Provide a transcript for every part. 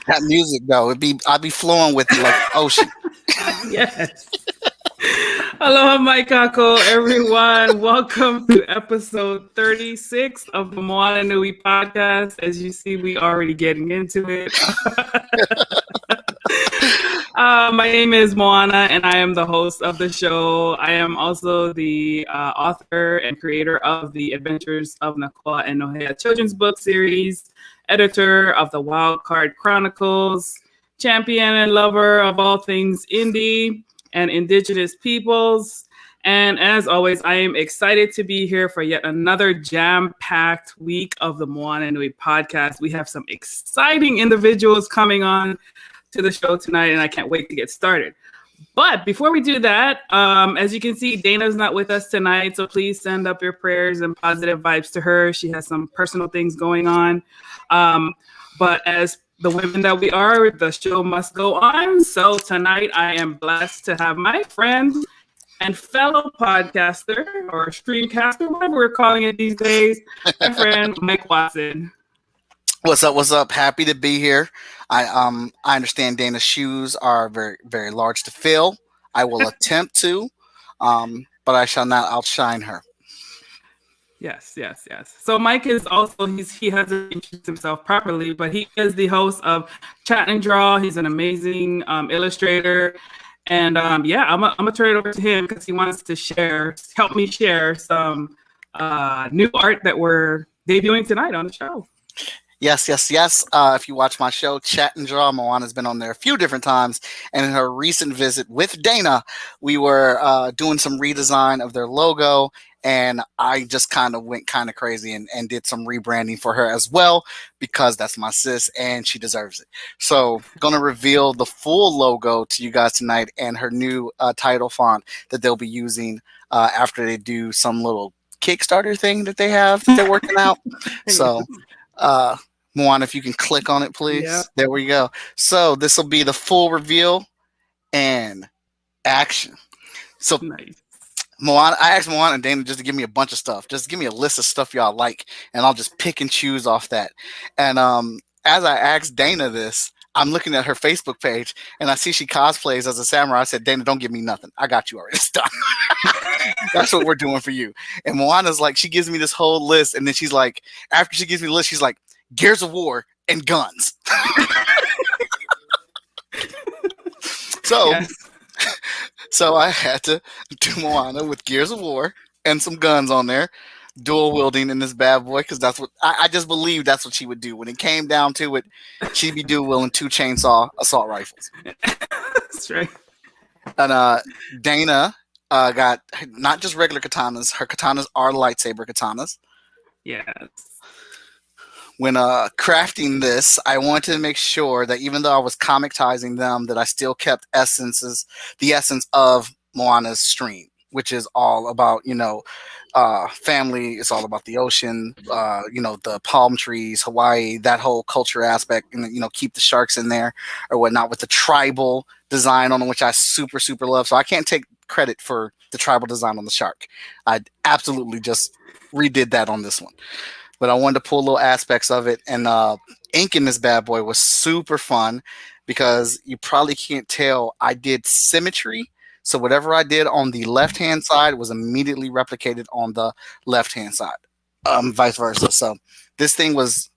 That music though, I'd be flowing with it like the ocean. Yes. Aloha mai kako, everyone. Welcome to episode 36 of the Moana Nui podcast. As you see, we already getting into it. My name is Moana, and I am the host of the show. I am also the author and creator of the Adventures of Nakoa and Nohea children's book series, editor of the Wild Card Chronicles, champion and lover of all things indie and indigenous peoples. And as always, I am excited to be here for yet another jam-packed week of the Moana Nui podcast. We have some exciting individuals coming on to the show tonight, and I can't wait to get started. But before we do that, as you can see, Dana's not with us tonight, so please send up your prayers and positive vibes to her. She has some personal things going on. But as the women that we are, the show must go on. So tonight I am blessed to have my friend and fellow podcaster or streamcaster, whatever we're calling it these days, my friend Mike Watson. What's up? What's up? Happy to be here. I understand Dana's shoes are very, very large to fill. I will attempt to, but I shall not outshine her. Yes. So Mike is also, he hasn't introduced himself properly, but he is the host of Chat and Draw. He's an amazing illustrator. And I'm gonna turn it over to him because he wants to help me share some new art that we're debuting tonight on the show. Yes. If you watch my show, Chat and Draw, Moana's been on there a few different times. And in her recent visit with Dana, we were doing some redesign of their logo. And I just kind of went kind of crazy and did some rebranding for her as well, because that's my sis and she deserves it. So going to reveal the full logo to you guys tonight and her new title font that they'll be using after they do some little Kickstarter thing that they have that they're working out. So Moana, if you can click on it, please. Yeah. There we go. So this will be the full reveal and action. So nice. Moana, I asked Moana and Dana just to give me a bunch of stuff. Just give me a list of stuff y'all like, and I'll just pick and choose off that. And as I asked Dana this, I'm looking at her Facebook page, and I see she cosplays as a samurai. I said, Dana, don't give me nothing. I got you already. It's done. That's what we're doing for you. And Moana's like, she gives me this whole list, and then she's like, after she gives me the list, she's like, Gears of War and guns. So I had to do Moana with Gears of War and some guns on there, dual wielding in this bad boy, because that's what I just believed that's what she would do. When it came down to it, she'd be dual wielding 2 chainsaw assault rifles. That's right. And Dana got not just regular katanas. Her katanas are lightsaber katanas. Yes. When crafting this, I wanted to make sure that even though I was comicizing them, that I still kept the essence of Moana's stream, which is all about, family. It's all about the ocean, the palm trees, Hawaii, that whole culture aspect, and, keep the sharks in there or whatnot with the tribal design on them, which I super, super love. So I can't take credit for the tribal design on the shark. I absolutely just redid that on this one. But I wanted to pull little aspects of it, and inking this bad boy was super fun because you probably can't tell. I did symmetry, so whatever I did on the left-hand side was immediately replicated on the left-hand side, vice versa. So this thing took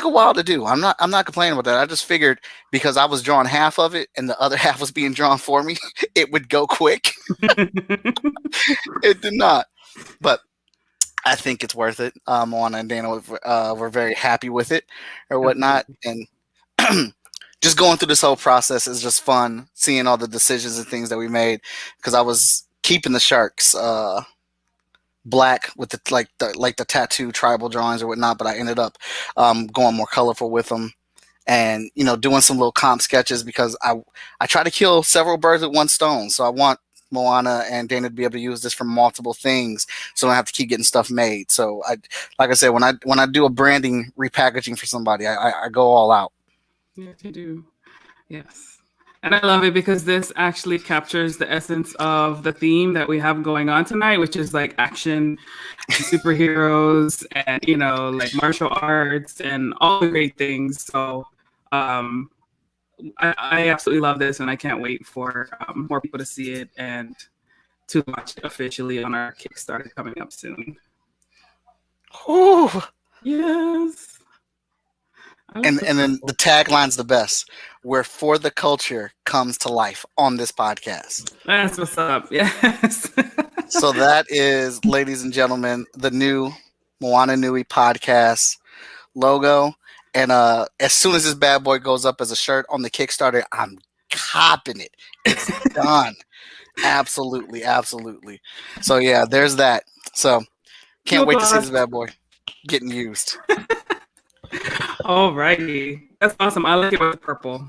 a while to do. I'm not complaining about that. I just figured because I was drawing half of it and the other half was being drawn for me, it would go quick. It did not, but I think it's worth it. Moana and Dana were very happy with it or whatnot. And just going through this whole process is just fun, seeing all the decisions and things that we made, because I was keeping the sharks black with the tattoo tribal drawings or whatnot, but I ended up going more colorful with them and, doing some little comp sketches because I try to kill several birds with one stone. So I want Moana and Dana to be able to use this for multiple things, so I don't have to keep getting stuff made. So like I said, when I do a branding repackaging for somebody, I go all out. Yes, you do. Yes. And I love it because this actually captures the essence of the theme that we have going on tonight, which is like action and superheroes and, like martial arts and all the great things. So I absolutely love this, and I can't wait for more people to see it and to launch it officially on our Kickstarter coming up soon. Ooh. Yes. And then the tagline's the best, where for the culture comes to life on this podcast. That's what's up. Yes. So that is, ladies and gentlemen, the new Moana Nui podcast logo. And as soon as this bad boy goes up as a shirt on the Kickstarter, I'm copping it. It's done. Absolutely, absolutely. So yeah, there's that. So can't wait to see this bad boy getting used. Alrighty. That's awesome. I like it with purple.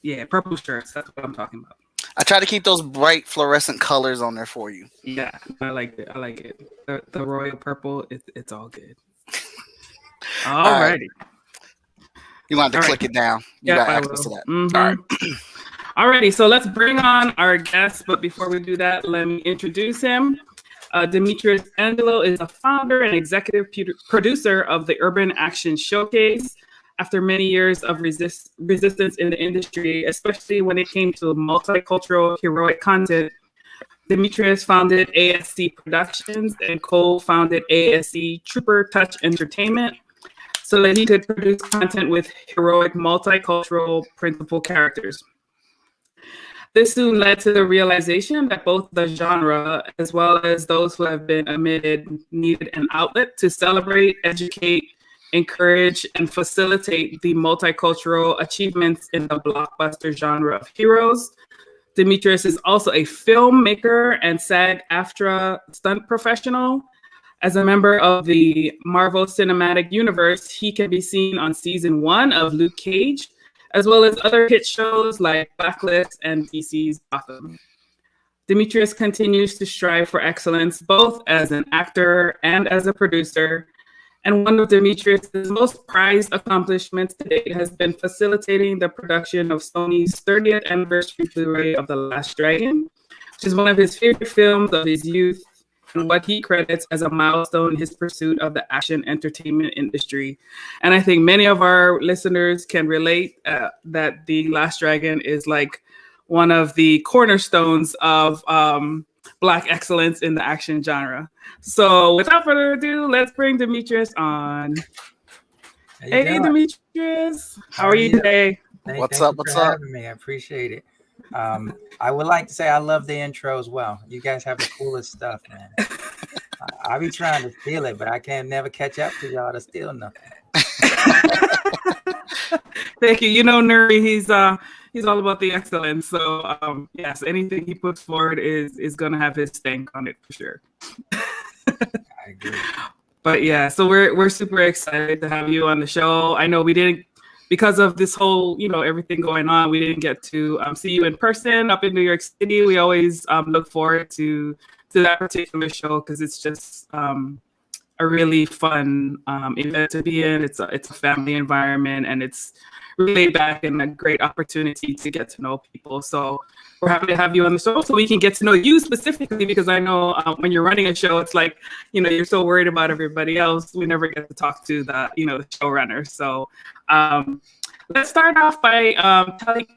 Yeah, purple shirts. That's what I'm talking about. I try to keep those bright fluorescent colors on there for you. Yeah, I like it. I like it. The royal purple, it's all good. Alrighty. You want to click it down. You got access to that. Mm-hmm. All right. Alrighty, so let's bring on our guest. But before we do that, let me introduce him. Demetrius Angelo is a founder and executive producer of the Urban Action Showcase. After many years of resistance in the industry, especially when it came to multicultural heroic content, Demetrius founded ASC Productions and co-founded ASC Trooper Touch Entertainment so that he could produce content with heroic multicultural principal characters. This soon led to the realization that both the genre, as well as those who have been omitted, needed an outlet to celebrate, educate, encourage, and facilitate the multicultural achievements in the blockbuster genre of heroes. Demetrius is also a filmmaker and SAG-AFTRA stunt professional. As a member of the Marvel Cinematic Universe, he can be seen on season 1 of Luke Cage, as well as other hit shows like Blacklist and DC's Gotham. Demetrius continues to strive for excellence, both as an actor and as a producer. And one of Demetrius' most prized accomplishments to date has been facilitating the production of Sony's 30th anniversary Blu-ray of The Last Dragon, which is one of his favorite films of his youth and what he credits as a milestone in his pursuit of the action entertainment industry. And I think many of our listeners can relate that The Last Dragon is like one of the cornerstones of Black excellence in the action genre. So without further ado, let's bring Demetrius on. Hey, Demetrius. How are you today? What's up? What's up? Having me. I appreciate it. I would like to say I love the intro as well. You guys have the coolest stuff, man. I be trying to steal it, but I can't never catch up to y'all to steal nothing. Thank you. You know, Nuri, he's all about the excellence. So yes, anything he puts forward is gonna have his stank on it for sure. I agree. But yeah, so we're super excited to have you on the show. I know we didn't, because of this whole, everything going on, we didn't get to see you in person up in New York City. We always look forward to that particular show because it's just a really fun event to be in. It's a family environment, and it's really laid back and a great opportunity to get to know people. So we're happy to have you on the show so we can get to know you specifically, because I know when you're running a show, it's like, you're so worried about everybody else. We never get to talk to the showrunner. So let's start off by having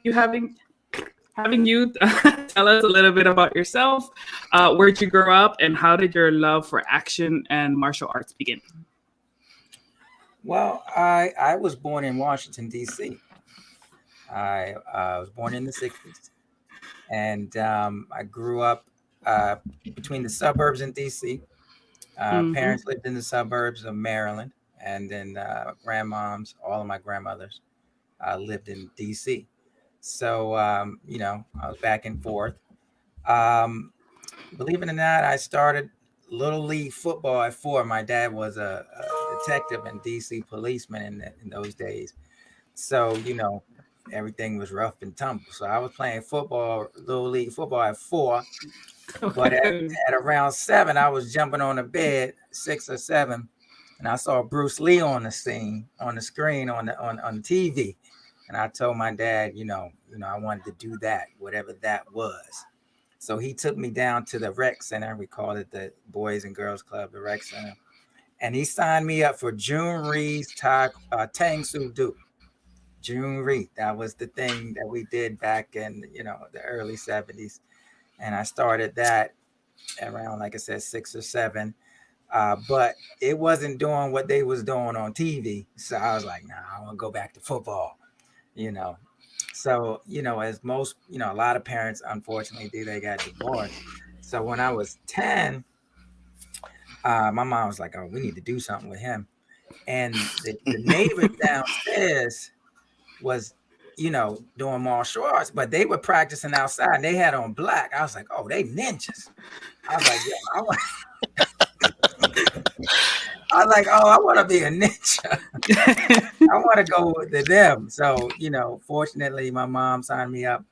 you tell us a little bit about yourself. Where'd you grow up, and how did your love for action and martial arts begin? Well, I was born in Washington, D.C. I was born in the 60s. And I grew up between the suburbs in D.C. Parents lived in the suburbs of Maryland. And then grandmoms, all of my grandmothers lived in D.C. So, I was back and forth. Believe it or not, I started Little League football at 4. My dad was a detective and D.C. policeman in those days. So, everything was rough and tumble. So I was playing football, Little League football at 4. But at around 7, I was jumping on the bed, 6 or 7, and I saw Bruce Lee on the screen, on the TV. And I told my dad, I wanted to do that, whatever that was. So he took me down to the rec center. We called it the Boys and Girls Club, the rec center. And he signed me up for June Reed's Tang Soo Do. June Reed. That was the thing that we did back in, the early 70s. And I started that around, like I said, 6 or 7. But it wasn't doing what they was doing on TV. So I was like, nah, I want to go back to football, you know. So, as most, a lot of parents, unfortunately, they got divorced. So when I was 10, my mom was like, oh, we need to do something with him. And the neighbor downstairs was, doing martial arts, but they were practicing outside and they had on black. I was like, oh, they ninjas. I was like, yeah, I want to be a ninja. I want to go to them. So, fortunately, my mom signed me up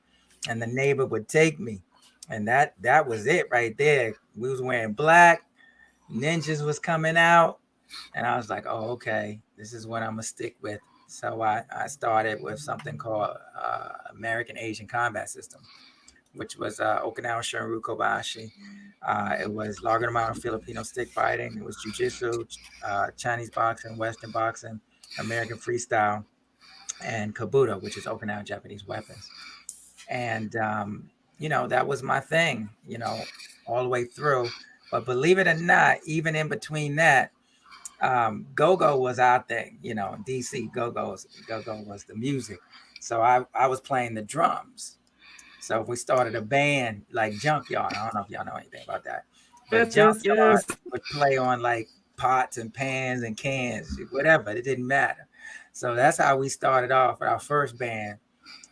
and the neighbor would take me. And that was it right there. We was wearing black. Ninjas was coming out. And I was like, oh, okay, this is what I'm going to stick with. So I started with something called American Asian Combat System, which was Okinawa Shunryu Kobayashi. It was Largo de Mano Filipino stick fighting. It was jiu-jitsu, Chinese boxing, Western boxing, American freestyle, and Kabuto, which is Okinawa Japanese weapons. And, that was my thing, all the way through. But believe it or not, even in between that, go-go was our thing, DC go-go was the music. So I was playing the drums. So we started a band like Junkyard. I don't know if y'all know anything about that. But Junkyard would play on like pots and pans and cans, whatever. It didn't matter. So that's how we started off with our first band.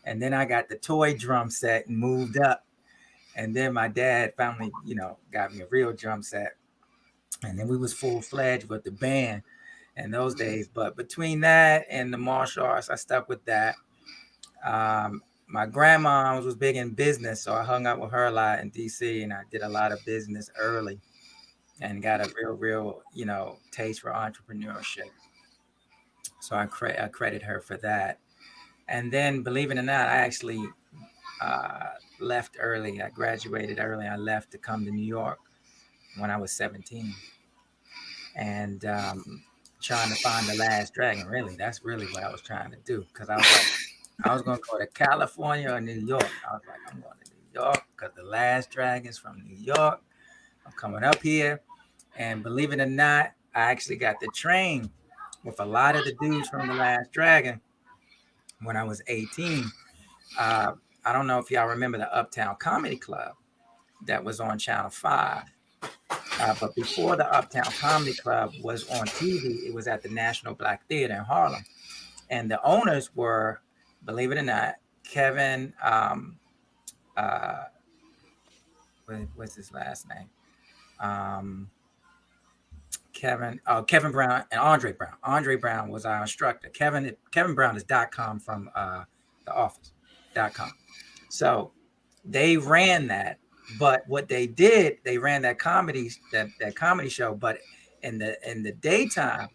And then I got the toy drum set and moved up. And then my dad finally, got me a real drum set. And then we was full-fledged with the band in those days. But between that and the martial arts, I stuck with that. My grandma was big in business, so I hung out with her a lot in DC, and I did a lot of business early and got a real, taste for entrepreneurship. So I credit her for that. And then, believe it or not, I actually left early. I graduated early. I left to come to New York when I was 17. And trying to find the last dragon. Really, that's really what I was trying to do, because I was like, I was going to go to California or New York. I was like, I'm going to New York because the last dragon's from New York. I'm coming up here. And believe it or not, I actually got to train with a lot of the dudes from the last dragon when I was 18. I don't know if y'all remember the Uptown Comedy Club that was on Channel 5. But before the Uptown Comedy Club was on TV, it was at the National Black Theater in Harlem. And the owners were, believe it or not, Kevin, what's his last name? Kevin Brown and Andre Brown. Andre Brown was our instructor. Kevin Brown is .com from The Office.com. So they ran that. But what they did, they ran that comedy show. But in the daytime,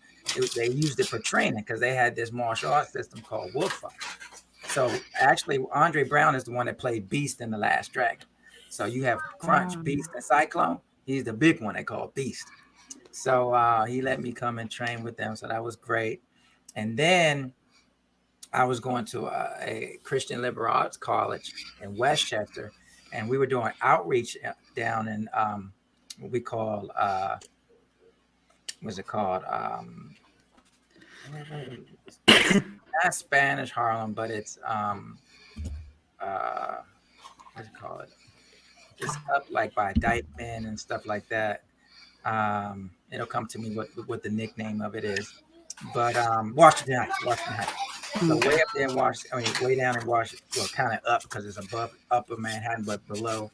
they used it for training because they had this martial arts system called Wolf Fight. So actually, Andre Brown is the one that played Beast in The Last Dragon. So you have Crunch, Beast, and Cyclone. He's the big one they call Beast. So he let me come and train with them. So that was great. And then I was going to a Christian liberal arts college in Westchester. And we were doing outreach down in what we call, what's it called? Not Spanish Harlem, but it's, what's it called? It's up like by Dykeman and stuff like that. It'll come to me what the nickname of it is. But Washington Heights. So way up there in way down in Washington, well, kind of up because it's above upper Manhattan, but below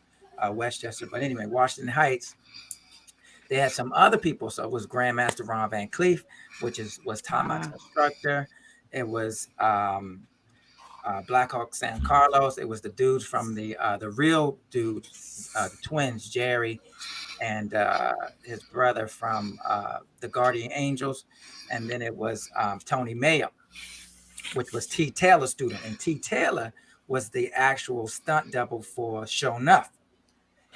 Westchester. But anyway, Washington Heights, they had some other people. So it was Grandmaster Ron Van Cleef, which was Tom Knox instructor. It was Blackhawk San Carlos. It was the dudes from the real dudes, the twins, Jerry and his brother from the Guardian Angels. And then it was Tony Mayo, which was T. Taylor's student. And T. Taylor was the actual stunt double for Show Enough.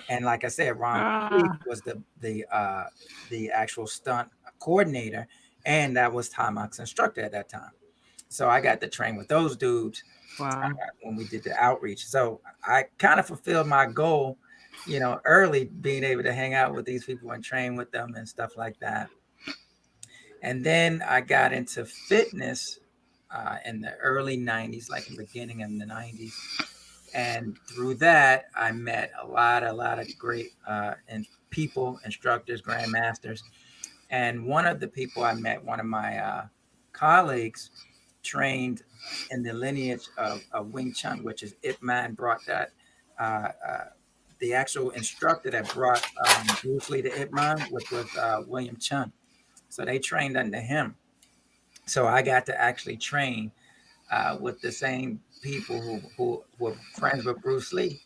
And like I said, Ron was the actual stunt coordinator, and that was Tom Knox instructor at that time. So I got to train with those dudes when we did the outreach. So I kind of fulfilled my goal, early, being able to hang out with these people and train with them and stuff like that. And then I got into fitness in the early 90s, like the beginning of the 90s. And through that, I met a lot of great people, instructors, grandmasters. And one of the people I met, one of my colleagues, trained in the lineage of Wing Chun, which is Ip Man brought that. The actual instructor that brought Bruce Lee to Ip Man, which was William Chun. So they trained under him. So I got to actually train with the same people who were friends with Bruce Lee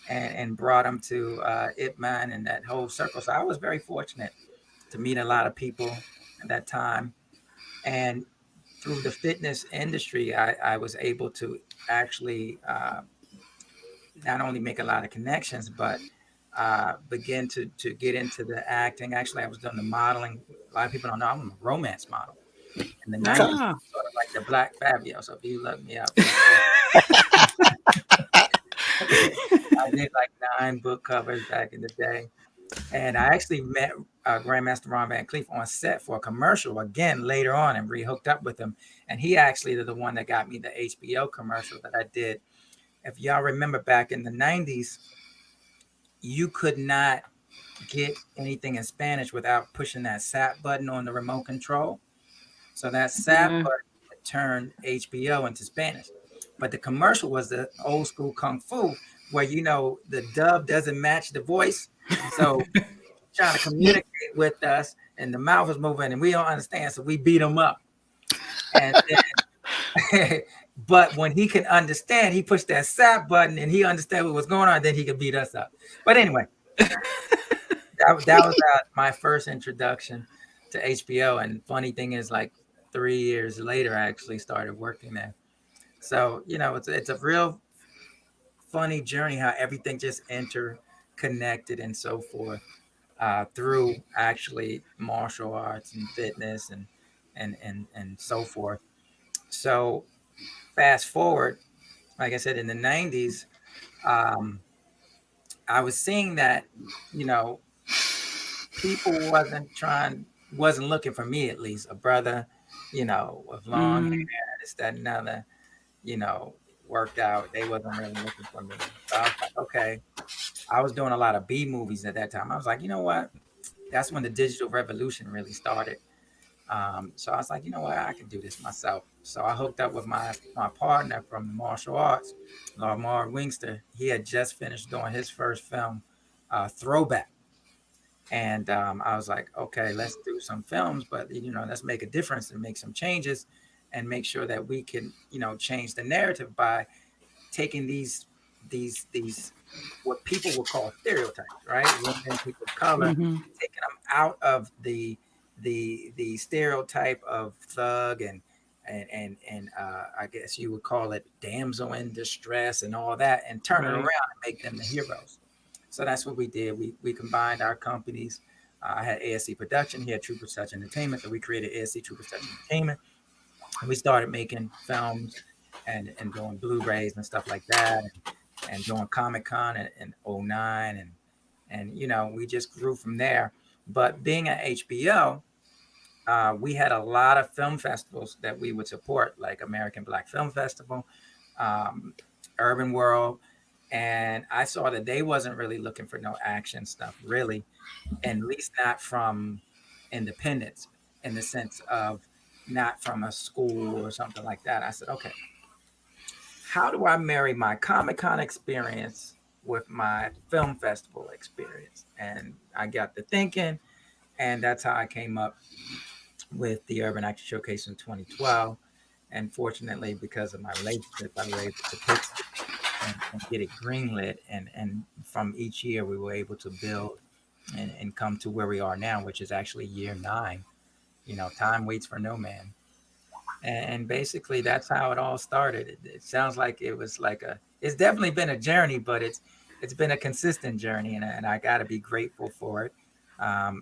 and brought him to Ip Man and that whole circle. So I was very fortunate to meet a lot of people at that time. And through the fitness industry, I was able to actually not only make a lot of connections, but begin to get into the acting. Actually, I was doing the modeling. A lot of people don't know I'm a romance model. In the 90s, sort of like the Black Fabio. So if you look me up, I did like 9 book covers back in the day. And I actually met Grandmaster Ron Van Cleef on set for a commercial again later on and re-hooked up with him. And he actually is the one that got me the HBO commercial that I did. If y'all remember back in the 90s, you could not get anything in Spanish without pushing that SAP button on the remote control. So that SAP button turned HBO into Spanish. But the commercial was the old school Kung Fu where, the dub doesn't match the voice. So trying to communicate with us and the mouth is moving and we don't understand. So we beat him up. And then, but when he can understand, he pushed that SAP button and he understood what was going on. Then he could beat us up. But anyway, that was my first introduction to HBO. And funny thing is, like 3 years later, I actually started working there. So, it's a real funny journey how everything just interconnected and so forth through actually martial arts and fitness and so forth. So fast forward, like I said, in the 90s, I was seeing that, people wasn't looking for me, at least a brother, with long hair, this, that, and other, worked out. They wasn't really looking for me. So I was like, okay. I was doing a lot of B movies at that time. I was like, you know what? That's when the digital revolution really started. So I was like, you know what? I can do this myself. So I hooked up with my partner from the martial arts, Lamar Wingster. He had just finished doing his first film, Throwback. And I was like, okay, let's do some films, but, let's make a difference and make some changes and make sure that we can, change the narrative by taking these what people would call stereotypes, right? Women, people of color, taking them out of the stereotype of thug and I guess you would call it damsel in distress and all that, and turn it around and make them the heroes. So that's what we did. We combined our companies. I had ASC Productions, he had Trooper Touch Entertainment, so we created ASC Trooper Touch Entertainment, and we started making films and doing Blu-rays and stuff like that, and doing Comic-Con in 2009, and we just grew from there. But being at HBO, we had a lot of film festivals that we would support, like American Black Film Festival, Urban World, and I saw that they wasn't really looking for no action stuff, really, and at least not from independents, in the sense of not from a school or something like that. I said, okay, how do I marry my Comic-Con experience with my film festival experience? And I got to thinking, and that's how I came up with the Urban Action Showcase in 2012. And fortunately, because of my relationship, I was able to pitch it and get it greenlit. And from each year, we were able to build and come to where we are now, which is actually year 9. Time waits for no man. And basically, that's how it all started. It sounds like it was it's definitely been a journey, but it's been a consistent journey, and I got to be grateful for it. I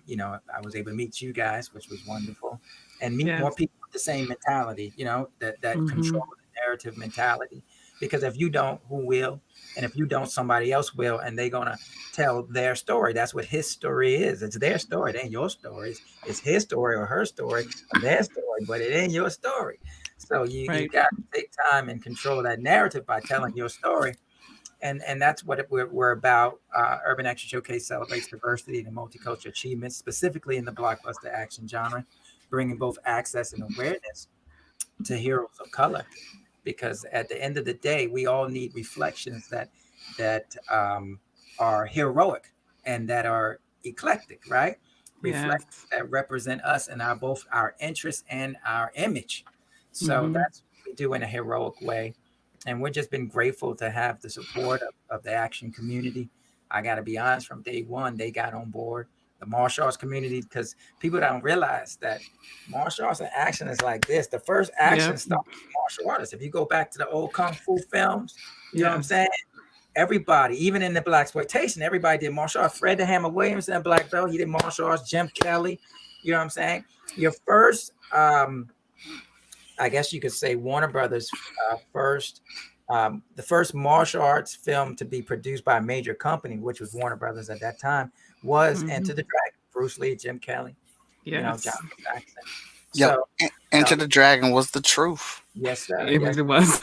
was able to meet you guys, which was wonderful, and meet more people the same mentality, that control the narrative mentality. Because if you don't, who will? And if you don't, somebody else will, and they're gonna tell their story. That's what his story is. It's their story. It ain't your story. It's his story or her story or their story, but it ain't your story. So you got to take time and control that narrative by telling your story. And that's what we're about. Urban Action Showcase celebrates diversity and multicultural achievements, specifically in the blockbuster action genre, bringing both access and awareness to heroes of color. Because at the end of the day, we all need reflections that are heroic and that are eclectic, right? Reflections that represent us and both our interests and our image. So that's what we do in a heroic way. And we've just been grateful to have the support of the action community. I got to be honest, from day one, they got on board. The martial arts community, because people don't realize that martial arts and action is like this. The first action started with martial artists. If you go back to the old kung fu films, you know what I'm saying? Everybody, even in the blaxploitation, everybody did martial arts. Fred the Hammer Williamson, black belt, he did martial arts. Jim Kelly, you know what I'm saying? Your first, I guess you could say Warner Brothers the first martial arts film to be produced by a major company, which was Warner Brothers at that time, was Enter the Dragon. Bruce Lee, Jim Kelly, John Jackson. So, Enter the Dragon was the truth. Yes, sir. It was.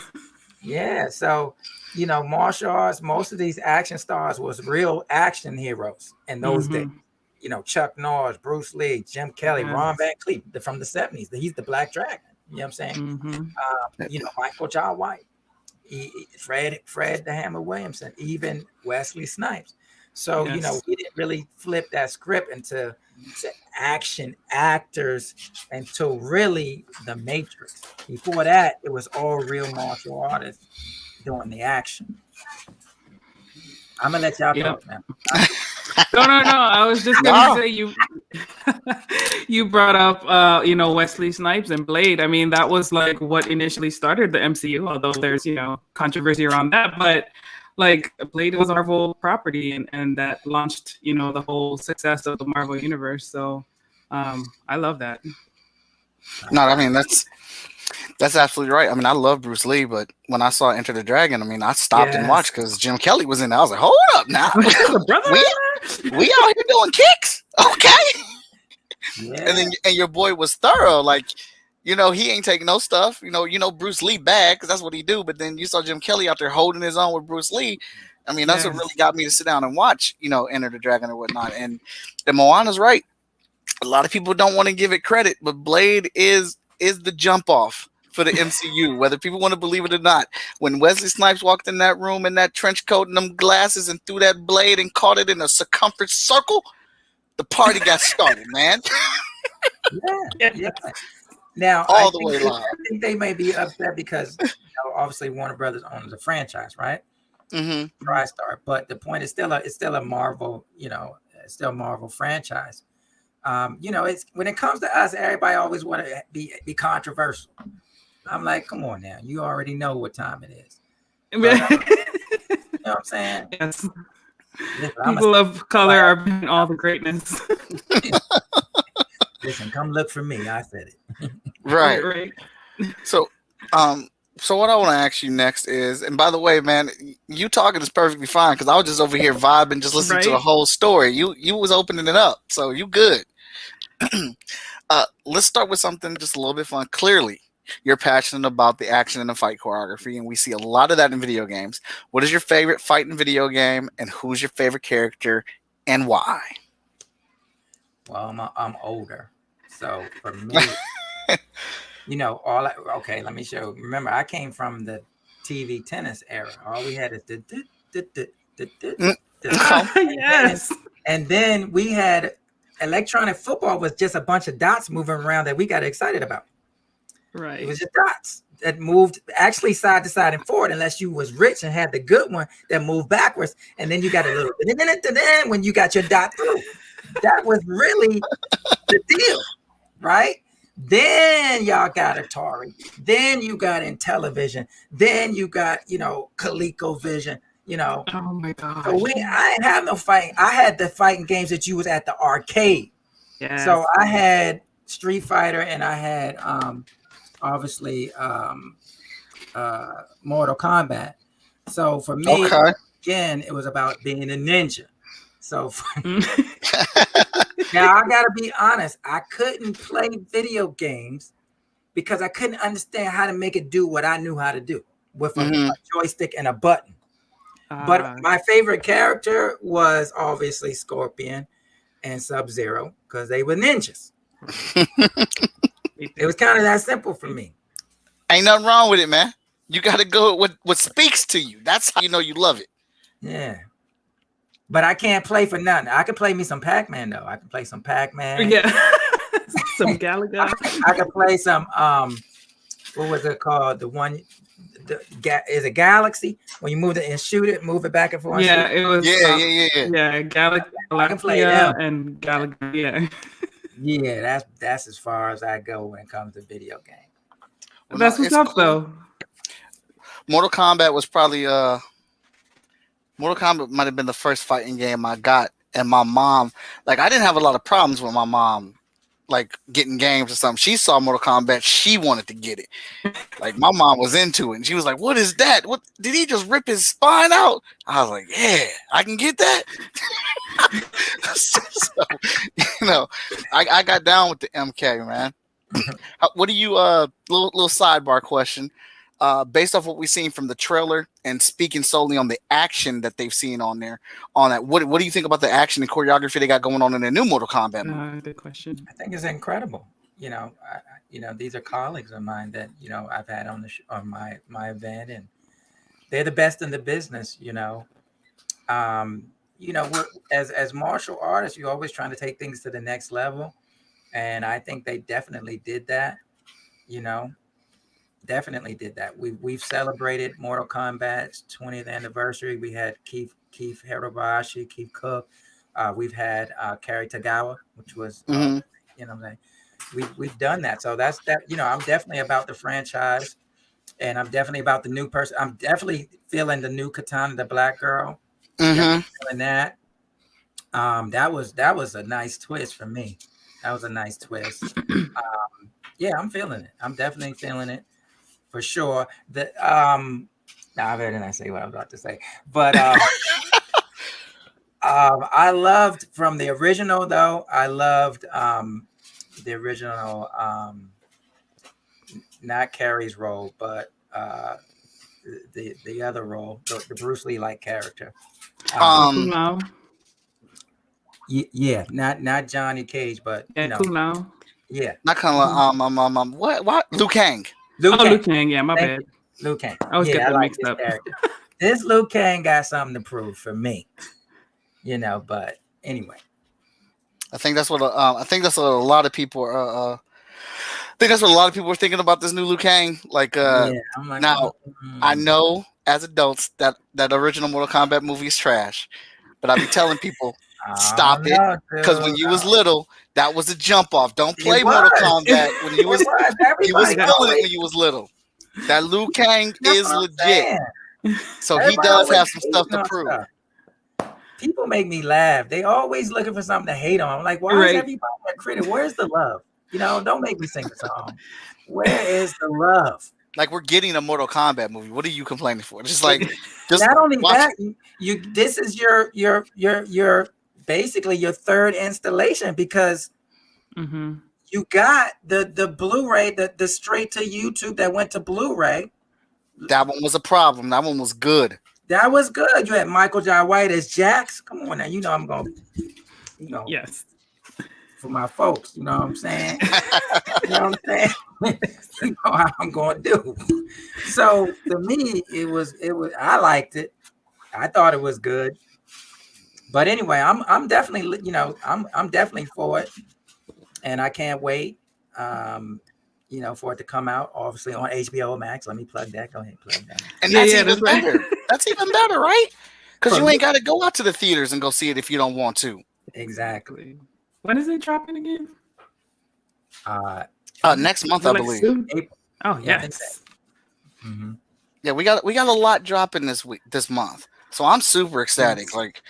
Yeah. So, martial arts, most of these action stars was real action heroes in those days. Chuck Norris, Bruce Lee, Jim Kelly, Ron Van Cleef from the 70s. He's the Black Dragon. You know what I'm saying? Michael John White, Fred the Hammer Williamson, even Wesley Snipes. So, we didn't really flip that script into action actors until really The Matrix. Before that, it was all real martial artists doing the action. I'm going to let y'all talk now. No. I was just going to say you brought up, Wesley Snipes and Blade. I mean, that was like what initially started the MCU, although there's, controversy around that. But like Blade was a Marvel property and that launched, the whole success of the Marvel universe. So I love that. No, I mean, that's absolutely right. I mean, I love Bruce Lee, but when I saw Enter the Dragon, I mean, I stopped and watched because Jim Kelly was in there. I was like, hold up now. we out here doing kicks. Okay. Yeah. And your boy was thorough. Like, he ain't taking no stuff. Bruce Lee bad because that's what he do. But then you saw Jim Kelly out there holding his own with Bruce Lee. I mean, that's what really got me to sit down and watch, Enter the Dragon or whatnot. And Moana's right. A lot of people don't want to give it credit, but Blade is the jump off for the MCU, whether people want to believe it or not. When Wesley Snipes walked in that room in that trench coat and them glasses and threw that blade and caught it in a circumference circle, the party got started, man. Yeah. Now, I think they may be upset because obviously Warner Brothers owns the franchise, right? TriStar, but the point is it's still a Marvel, it's still a Marvel franchise. It's when it comes to us, everybody always want to be controversial. I'm like, come on now, you already know what time it is. But, you know what I'm saying? Yes. People of color are being all the greatness. Listen, come look for me. I said it. Right. So what I want to ask you next is, and by the way, man, you talking is perfectly fine because I was just over here vibing, just listening to the whole story. You was opening it up, so you good. Let's start with something just a little bit fun. Clearly, you're passionate about the action and the fight choreography, and we see a lot of that in video games. What is your favorite fight in video game, and who's your favorite character, and why? Well, I'm older, so for me, let me show. Remember, I came from the TV tennis era. All we had is yes, and then we had electronic football was just a bunch of dots moving around that we got excited about. Right, it was just dots that moved actually side to side and forward, unless you was rich and had the good one that moved backwards, and then you got a little when you got your dot through. That was really the deal, right? Then y'all got Atari. Then you got Intellivision. Then you got, ColecoVision. Oh my God. So I didn't have no fighting. I had the fighting games that you was at the arcade. Yeah. So I had Street Fighter and I had obviously Mortal Kombat. So for me, Okay. again, it was about being a ninja. So now I gotta be honest, I couldn't play video games because I couldn't understand how to make it do what I knew how to do with a joystick and a button. But my favorite character was obviously Scorpion and Sub-Zero because they were ninjas. It was kind of that simple for me. Ain't nothing wrong with it, man. You got to go with what speaks to you. That's how you know you love it. Yeah. But I can't play for nothing. I can play me some Pac-Man though. I can play some Pac-Man. Yeah. Some Galaga. I can play some what was it called? The one is a Galaxy when you move it and shoot it, move it back and forth. Yeah, it was. Yeah. Galaga. I can play them. And Galaga. Yeah. Yeah, that's as far as I go when it comes to video games. Well, that's what's up, though. Mortal Kombat was probably Mortal Kombat might have been the first fighting game I got, and my mom, like, I didn't have a lot of problems with my mom, like, getting games or something. She saw Mortal Kombat, she wanted to get it. Like, my mom was into it, and she was like, "What is that? What did he just rip his spine out?" I was like, "Yeah, I can get that." So, you know, I got down with the MK, man. What do you little sidebar question? Based off what we've seen from the trailer and speaking solely on the action that they've seen on there, on that, what do you think about the action and choreography they got going on in the new Mortal Kombat movie? Good question. I think it's incredible. You know, these are colleagues of mine that I've had on on my event, and they're the best in the business. We're, as martial artists, you're always trying to take things to the next level, and I think they definitely did that. Definitely did that. We've celebrated Mortal Kombat's 20th anniversary. We had Keith Hirabayashi, Keith Cook. We've had Cary Tagawa, which was we've done that. So that's that. I'm definitely about the franchise, and I'm definitely about the new person. I'm definitely feeling the new Katana, the black girl. Feeling that. That was a nice twist for me. That was a nice twist. Yeah, I'm feeling it. I'm definitely feeling it. For sure. I better not say what I'm about to say. But I loved from the original though. I loved the original, not Carrie's role, but the other role, the Bruce Lee like character. Yeah, not Johnny Cage, but Kunal. Yeah, not kind of what Liu Kang. Liu Kang, yeah, my bad. Liu Kang. I was getting mixed up. This Liu Kang got something to prove for me, But anyway, I think that's what a lot of people are. I think that's what a lot of people are thinking about this new Liu Kang. Like, now, I know as adults that original Mortal Kombat movie is trash, but I be telling people stop it, because when you was little, that was a jump off. Don't play Mortal Kombat when you was feeling it when you was little. That Liu Kang is legit, so he does have some stuff to prove. People make me laugh. They always looking for something to hate on. I'm like, why is everybody that critic? Where's the love? Don't make me sing the song. Where is the love? Like, we're getting a Mortal Kombat movie. What are you complaining for? Just not only that, this is your basically your third installation, because you got the Blu-ray, the straight to YouTube that went to Blu-ray. That one was a problem. That one was good. That was good. You had Michael Jai White as Jax. Come on now, I'm going yes, for my folks, you know what I'm saying? You know what I'm saying? You know how I'm going to do. So to me, it was I liked it. I thought it was good. But anyway, I'm definitely, I'm definitely for it, and I can't wait, for it to come out. Obviously on HBO Max. Let me plug that. Go ahead, plug that. And that's even better. That's even better, right? Because you ain't got to go out to the theaters and go see it if you don't want to. Exactly. When is it dropping again? Next month, I believe. April. Oh yes. Yeah, we got a lot dropping this month, so I'm super ecstatic. Like,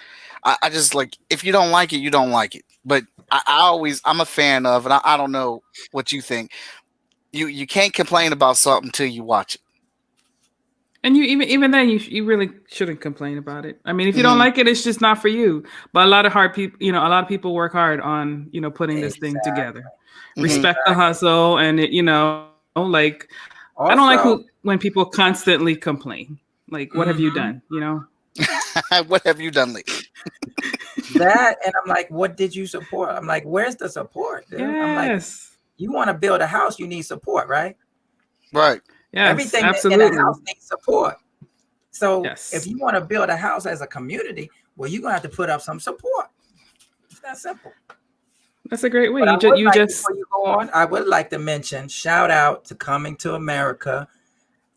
I just, like, if you don't like it, you don't like it. But I'm a fan of, and I don't know what you think. you can't complain about something until you watch it. And you even then you really shouldn't complain about it. I mean, if you don't Mhm. like it, it's just not for you. But a lot of a lot of people work hard on putting this thing Exactly. together. Mhm. Respect the hustle, and like I don't like when people constantly complain. Like, what have you done? What have you done lately? That, and I'm like, what did you support? I'm like, where's the support, dude? I'm like, Yes. you want to build a house, you need support, right? Right. Yes. Everything Absolutely. in a house needs support. So Yes. if you want to build a house as a community, well, you're gonna have to put up some support. It's that simple. That's a great way. But Before you go on, I would like to mention, shout out to Coming to America,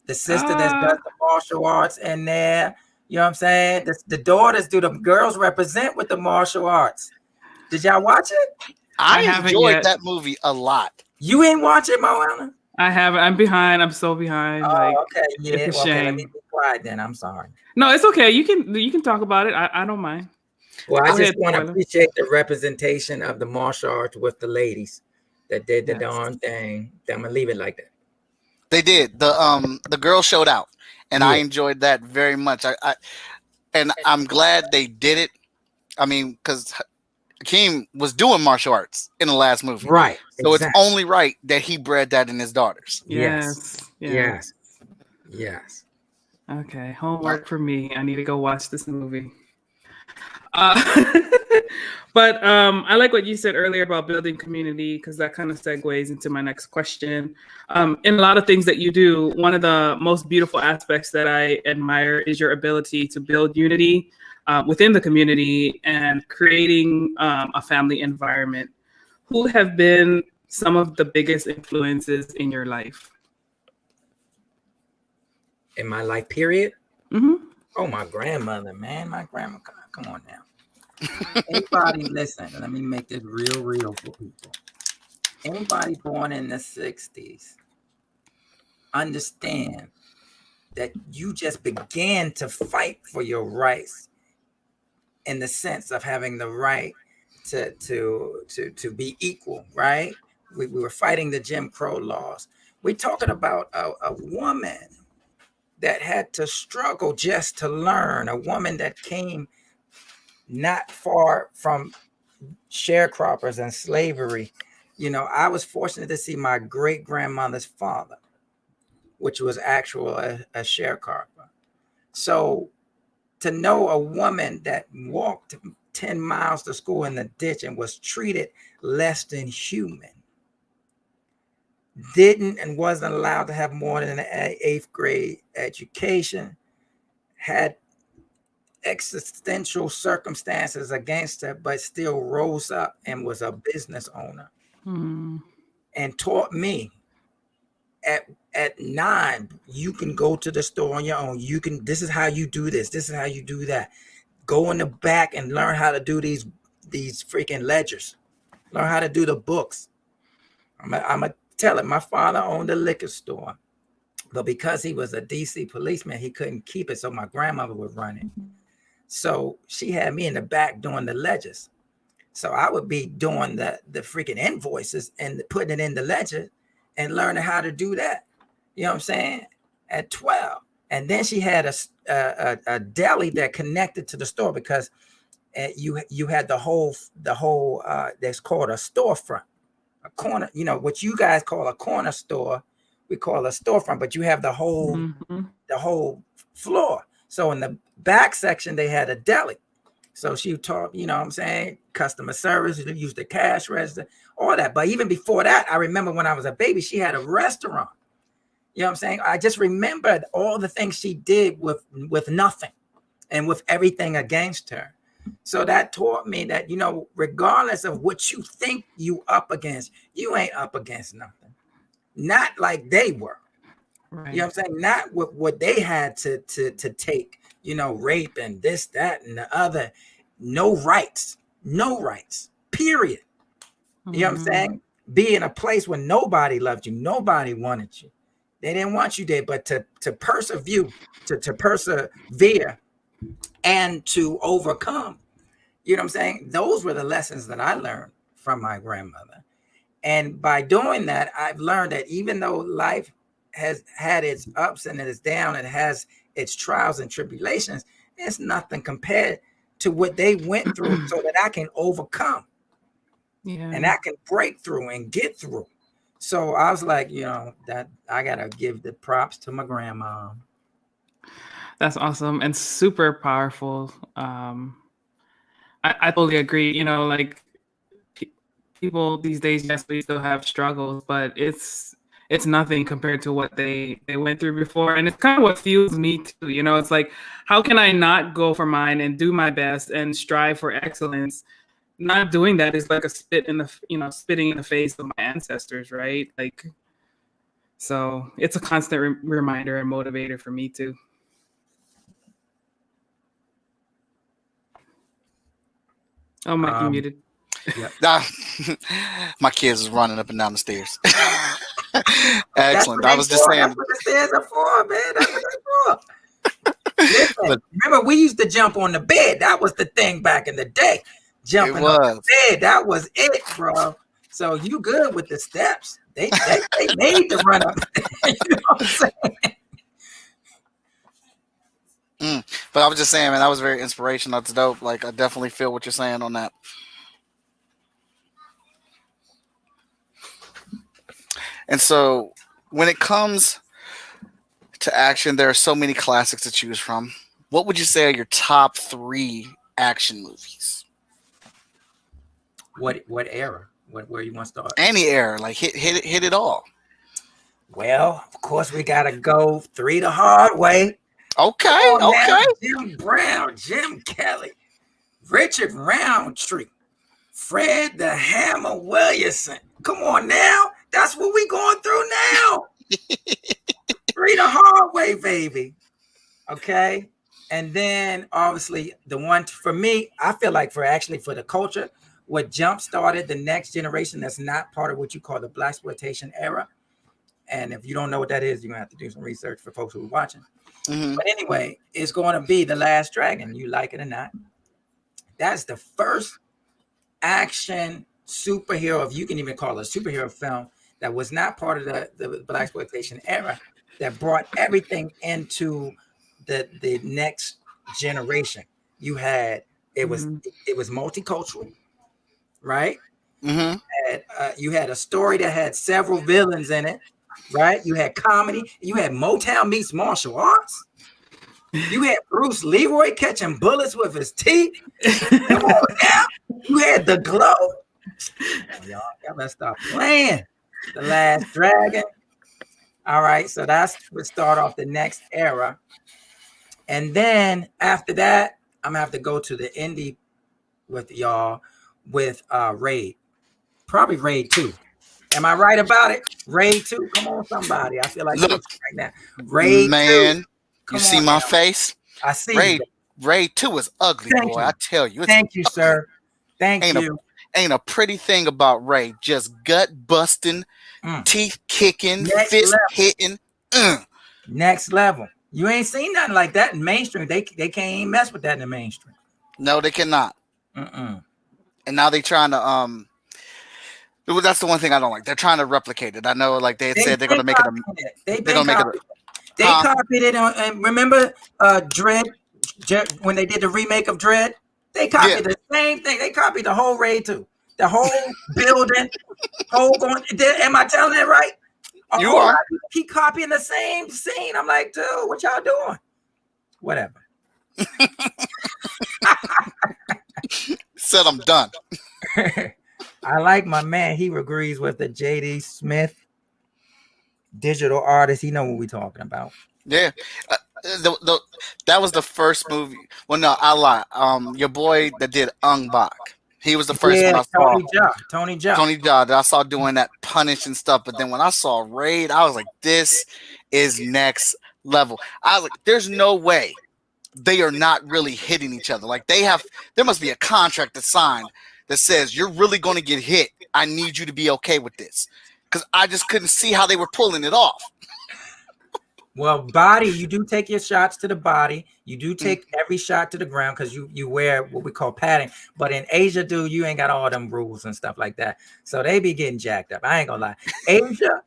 the sister that does the martial arts in there. You know what I'm saying? The daughters do, the girls represent with the martial arts. Did y'all watch it? I haven't enjoyed yet. that movie a lot. You ain't watch it, Moana? I haven't. I'm behind. I'm so behind. Oh, okay. Yeah. It's a Okay, shame. let me be quiet then. I'm sorry. No, it's okay. You can talk about it. I don't mind. Well, I Go just ahead, want to Spoiler. appreciate the representation of the martial arts with the ladies that did the Yes. darn thing. I'm gonna leave it like that. They did. The girl showed out, and I Yeah. enjoyed that very much. And I'm glad they did it. I mean, because Hakeem was doing martial arts in the last movie, Right. so exactly. it's only right that he bred that in his daughters. Yes. Yes. Okay, homework for me. I need to go watch this movie. But I like what you said earlier about building community, because that kind of segues into my next question. In a lot of things that you do, one of the most beautiful aspects that I admire is your ability to build unity within the community and creating a family environment. Who have been some of the biggest influences in your life? In my life, period. Mm-hmm. Oh, my grandmother, man. My grandma. Come on now. Anybody listen? Let me make this real for people. Anybody born in the 60s, understand that you just began to fight for your rights in the sense of having the right to be equal, right? We were fighting the Jim Crow laws. We're talking about a woman that had to struggle just to learn, a woman that came not far from sharecroppers and slavery. I was fortunate to see my great grandmother's father, which was a sharecropper. So to know a woman that walked 10 miles to school in the ditch and was treated less than human, didn't and wasn't allowed to have more than an 8th grade education, had existential circumstances against her, but still rose up and was a business owner and taught me at 9, you can go to the store on your own. This is how you do this. This is how you do that. Go in the back and learn how to do these freaking ledgers. Learn how to do the books. I'm gonna tell it. My father owned a liquor store, but because he was a DC policeman, he couldn't keep it. So my grandmother would run it. So she had me in the back doing the ledgers. So I would be doing the freaking invoices and putting it in the ledger and learning how to do that. You know what I'm saying? At 12. And then she had a deli that connected to the store, because you had the whole that's called a storefront, a corner, what you guys call a corner store, we call a storefront, but you have the whole floor. So in the back section, they had a deli. So she taught, what I'm saying, customer service, use the cash register, all that. But even before that, I remember when I was a baby, she had a restaurant. You know what I'm saying? I just remembered all the things she did with nothing and with everything against her. So that taught me that, regardless of what you think you up against, you ain't up against nothing. Not like they were. Right. You know what I'm saying? Not with what they had to take, rape and this, that, and the other. No rights, period. You know what I'm saying? Be in a place where nobody loved you, nobody wanted you. They didn't want you there, but to persevere, to persevere and to overcome. You know what I'm saying? Those were the lessons that I learned from my grandmother. And by doing that, I've learned that even though life has had its ups and its downs, it has its trials and tribulations, it's nothing compared to what they went through so that I can overcome. Yeah. And I can break through and get through. So I was like, that I gotta give the props to my grandma. That's awesome and super powerful. I totally agree. Like people these days, yes, we still have struggles, but it's nothing compared to what they went through before. And it's kind of what fuels me too. It's like, how can I not go for mine and do my best and strive for excellence? Not doing that is like a spitting in the face of my ancestors, right? Like, so it's a constant reminder and motivator for me too. Oh, Mike, you muted. Yep. My kids is running up and down the stairs. Excellent. I was just saying. That's what the stairs are for, man. That's what they're for. Listen, remember, we used to jump on the bed. That was the thing back in the day. Jumping on the bed. That was it, bro. So you good with the steps. They made to run up. You know what I'm saying? But I was just saying, man, that was very inspirational. That's dope. Like, I definitely feel what you're saying on that. And so when it comes to action, there are so many classics to choose from. What would you say are your top 3 action movies? What era? Where you want to start? Any era, like hit it all. Well, of course, we gotta go 3 the hard way. Okay. Jim Brown, Jim Kelly, Richard Roundtree, Fred the Hammer Williamson. Come on now. That's what we going through now. 3 the hard way, baby. Okay. And then obviously the one for me, I feel like for the culture, what jump started the next generation that's not part of what you call the blaxploitation era. And if you don't know what that is, you're gonna have to do some research for folks who are watching. Mm-hmm. But anyway, it's going to be The Last Dragon. You like it or not? That's the first action superhero, if you can even call it a superhero film, that was not part of the blaxploitation era, that brought everything into the next generation. You had it was multicultural, right? Mm-hmm. You had a story that had several villains in it, right? You had comedy. You had Motown meets martial arts. You had Bruce Leroy catching bullets with his teeth. Come on now. You had The Glow. Y'all better stop playing. The Last Dragon. All right, so that's what start off the next era. And then after that, I'm gonna have to go to the indie with y'all with Raid. Probably Raid 2. Am I right about it? Raid 2. Come on, somebody. I feel like look right now. Raid 2. You see my face? I see. Raid 2 is ugly, boy. I tell you. Thank you, sir. Thank you. Ain't a pretty thing about Raid. Just gut busting, teeth kicking, fist hitting. Next level. You ain't seen nothing like that in mainstream. They can't even mess with that in the mainstream. No, they cannot. And now they trying to that's the one thing I don't like. They're trying to replicate it. I know, like they said, they're gonna make it. They're gonna make it. They copied it on. And remember, Dread when they did the remake of Dread, they copied the same thing. They copied the whole Raid 2, the whole building, Am I telling that right? You are. Keep copying the same scene. I'm like, dude, what y'all doing? Whatever. Said I'm done. I like my man. He agrees with the J.D. Smith, digital artist. He know what we talking about. Yeah. That was the first movie. Well, no, I lie. Your boy that did Ung Bak. He was the first one I saw. Tony Jaa that I saw doing that punish and stuff. But then when I saw Raid, I was like, this is next level. I was like, there's no way they are not really hitting each other. Like there must be a contract that's signed that says you're really going to get hit. I need you to be okay with this. Because I just couldn't see how they were pulling it off. Well, body, you do take your shots to the body. You do take every shot to the ground because you wear what we call padding. But in Asia, dude, you ain't got all them rules and stuff like that. So they be getting jacked up. I ain't gonna lie. Asia,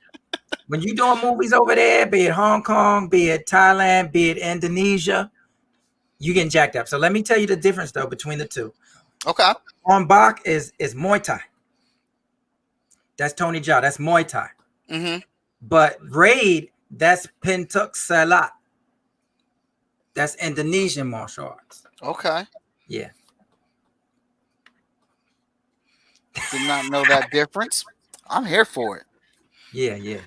when you doing movies over there, be it Hong Kong, be it Thailand, be it Indonesia, you getting jacked up. So let me tell you the difference though between the two. Okay. On Bak is Muay Thai. That's Tony Jaa. That's Muay Thai. Mm-hmm. But Raid, that's Pentuk Salat. That's Indonesian martial arts. Okay. Yeah. Did not know that difference. I'm here for it. Yeah.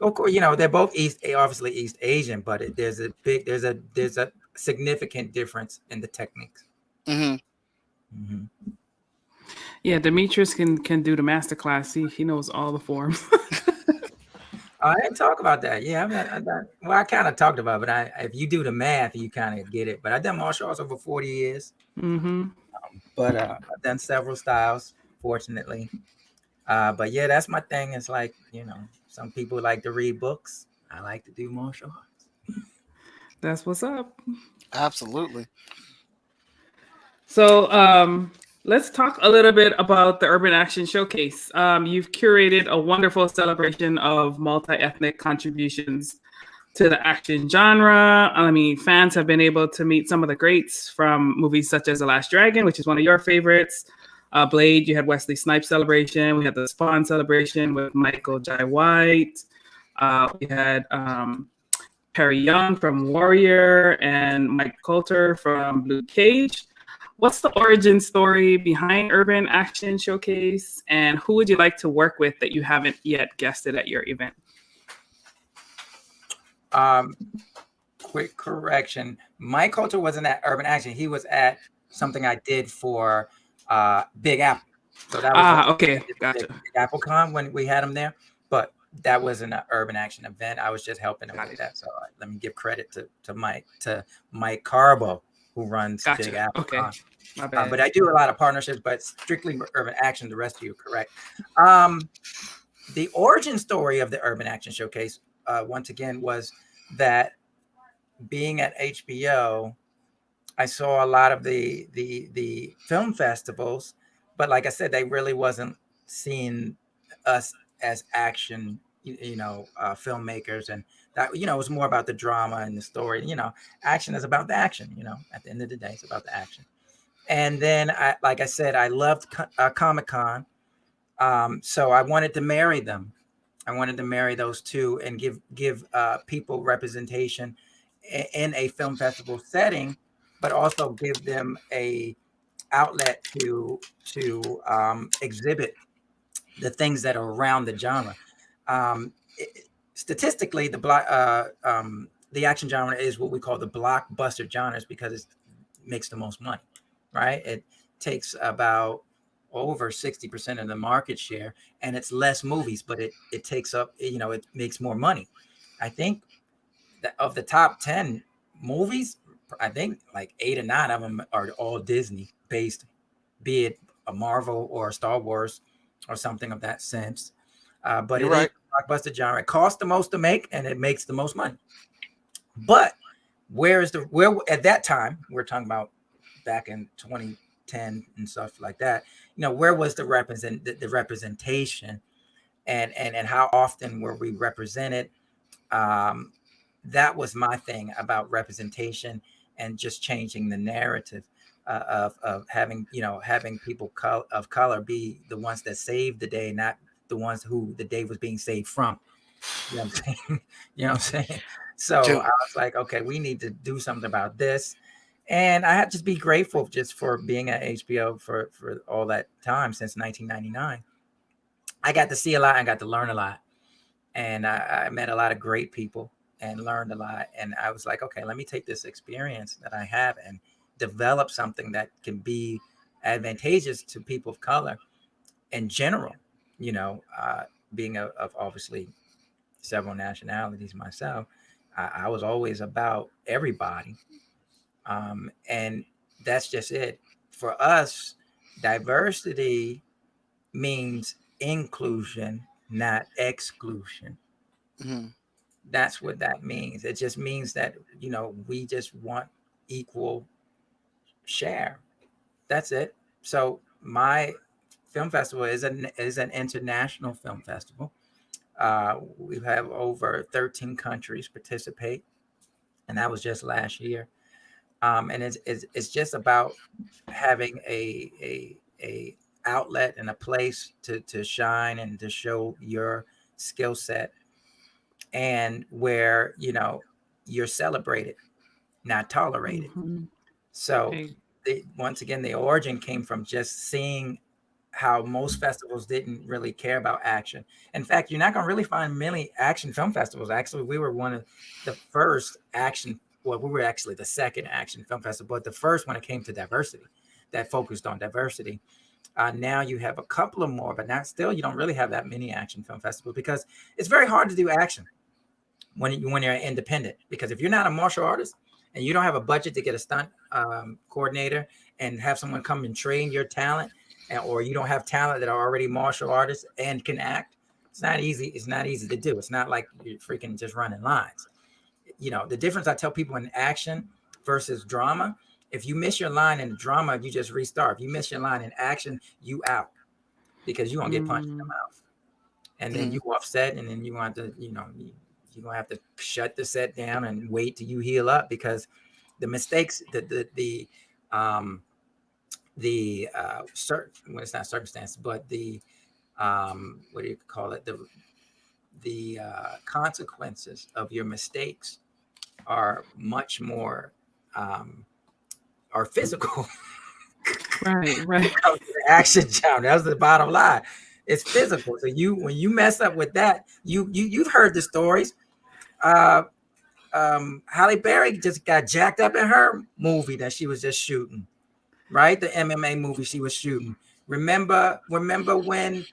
Of course, you know, they're both obviously East Asian, but there's a significant difference in the techniques. Mm-hmm. Mm-hmm. Yeah, Demetrius can do the master class. He knows all the forms. I didn't talk about that. Yeah, I kind of talked about it, but if you do the math, you kind of get it. But I've done martial arts over 40 years. Mm-hmm. But I've done several styles, fortunately. But yeah, that's my thing. It's like, you know, some people like to read books. I like to do martial arts. That's what's up. Absolutely. So let's talk a little bit about the Urban Action Showcase. You've curated a wonderful celebration of multi-ethnic contributions to the action genre. I mean, fans have been able to meet some of the greats from movies such as The Last Dragon, which is one of your favorites. Blade, you had Wesley Snipes celebration. We had the Spawn celebration with Michael Jai White. We had Perry Young from Warrior and Mike Coulter from Blue Cage. What's the origin story behind Urban Action Showcase, and who would you like to work with that you haven't yet guested at your event? Quick correction. Mike Coulter wasn't at Urban Action. He was at something I did for Big Apple. So that was okay, gotcha. Big Apple Con when we had him there, but that wasn't an Urban Action event. I was just helping him with that. So let me give credit to Mike Carbo, who runs Big Apple Con. My bad. But I do a lot of partnerships, but strictly Urban Action. The rest of you are correct. The origin story of the Urban Action Showcase, once again, was that being at HBO, I saw a lot of the film festivals, but like I said, they really wasn't seeing us as action, filmmakers, and that, you know, it was more about the drama and the story. You know, action is about the action. You know, at the end of the day, it's about the action. And then, like I said, I loved Comic-Con, so I wanted to marry them. I wanted to marry those two and give people representation in a film festival setting, but also give them a outlet to exhibit the things that are around the genre. Statistically, the action genre is what we call the blockbuster genres because it makes the most money, right? It takes about over 60% of the market share, and it's less movies, but it takes up, you know, it makes more money. I think that of the top 10 movies, I think like 8 or 9 of them are all Disney based, be it a Marvel or a Star Wars or something of that sense. But You're it right. is a blockbuster genre. It costs the most to make and it makes the most money. But where at that time, we're talking about back in 2010 and stuff like that, you know, where was the representation and how often were we represented? That was my thing about representation and just changing the narrative of having people of color be the ones that saved the day, not the ones who the day was being saved from. You know what I'm saying? You know what I'm saying? So Dude. I was like, okay, we need to do something about this. And I have to be grateful just for being at HBO for all that time since 1999. I got to see a lot and got to learn a lot. And I met a lot of great people and learned a lot. And I was like, okay, let me take this experience that I have and develop something that can be advantageous to people of color in general. You know, being of obviously several nationalities myself, I was always about everybody. And that's just it. For us, diversity means inclusion, not exclusion. Mm-hmm. That's what that means. It just means that, you know, we just want equal share. That's it. So my film festival is an international film festival. We have over 13 countries participate, and that was just last year. And it's just about having a outlet and a place to shine and to show your skill set, and where, you know, you're celebrated, not tolerated. Mm-hmm. So Right. once again, the origin came from just seeing how most festivals didn't really care about action. In fact, you're not going to really find many action film festivals. Actually, we were one of the first action, well, we were actually the second action film festival, but the first when it came to diversity, that focused on diversity. Now you have a couple of more, but not still, you don't really have that many action film festivals, because it's very hard to do action when you're independent. Because if you're not a martial artist and you don't have a budget to get a stunt coordinator and have someone come and train your talent, or you don't have talent that are already martial artists and can act, it's not easy. It's not easy to do. It's not like you're freaking just running lines. You know, the difference I tell people in action versus drama: if you miss your line in drama, you just restart. If you miss your line in action, you out, because you're gonna get punched in the mouth, and then you offset, and then you want to, you know, you're gonna have to shut the set down and wait till you heal up, because the mistakes, certain, well, it's not circumstance, but the what do you call it, the consequences of your mistakes are much more are physical. Right. Action job, that's the bottom line. It's physical. So when you mess up with that, you've heard the stories. Halle Berry just got jacked up in her movie that she was just shooting, right? The MMA movie she was shooting. Remember when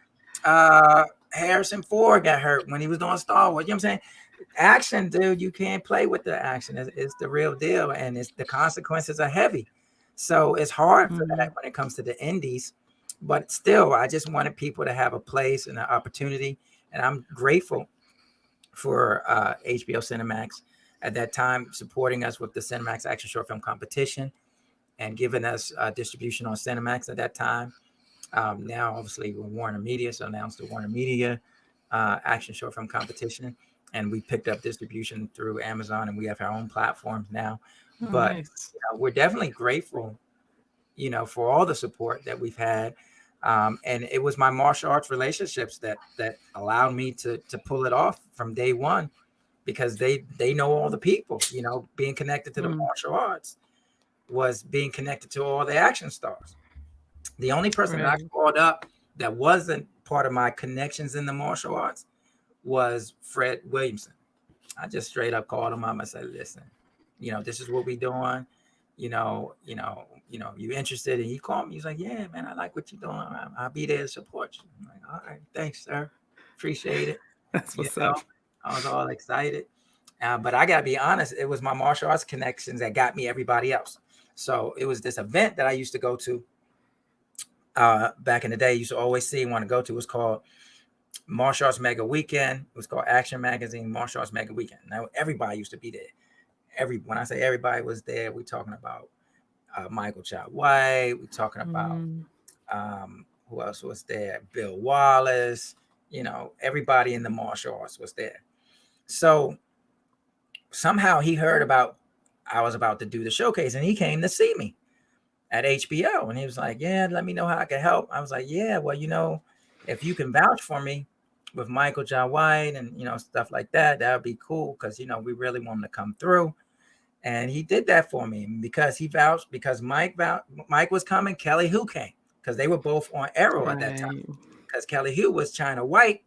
Harrison Ford got hurt when he was doing Star Wars? You know what I'm saying? Action, dude, you can't play with the action. It's the real deal, and it's the consequences are heavy. So it's hard for that when it comes to the indies. But still, I just wanted people to have a place and an opportunity, and I'm grateful for HBO Cinemax at that time supporting us with the Cinemax Action Short Film Competition and giving us distribution on Cinemax at that time. Now, obviously, we're Warner Media, so announced the Warner Media Action Short Film Competition, and we picked up distribution through Amazon, and we have our own platforms now. But Nice. you know, we're definitely grateful, you know, for all the support that we've had. And it was my martial arts relationships that allowed me to pull it off from day one, because they know all the people. You know, being connected to the martial arts was being connected to all the action stars. The only person that I called up that wasn't part of my connections in the martial arts was Fred Williamson. I just straight up called him up and said, listen, you know, this is what we doing. You interested? And he called me. He's like, yeah, man, I like what you're doing. I'll be there to support you. I'm like, all right, thanks, sir. Appreciate it. That's what's up. I was all excited. But I got to be honest, it was my martial arts connections that got me everybody else. So it was this event that I used to go to back in the day. I used to always see and want to go to. It was called Martial Arts Mega Weekend. It was called Action Magazine Martial Arts Mega Weekend. Now, everybody used to be there. When I say everybody was there, we're talking about Michael Jai White. We're talking about who else was there? Bill Wallace. You know, everybody in the martial arts was there. So somehow he heard about I was about to do the showcase, and he came to see me at HBO, and he was like, yeah, let me know how I can help. I was like, yeah, well, you know, if you can vouch for me with Michael Jai White and, you know, stuff like that, that would be cool, because, you know, we really want him to come through. And he did that for me, because he vouched, because Mike was coming, Kelly Hu came, because they were both on Arrow at that time, because Kelly Hu was China White,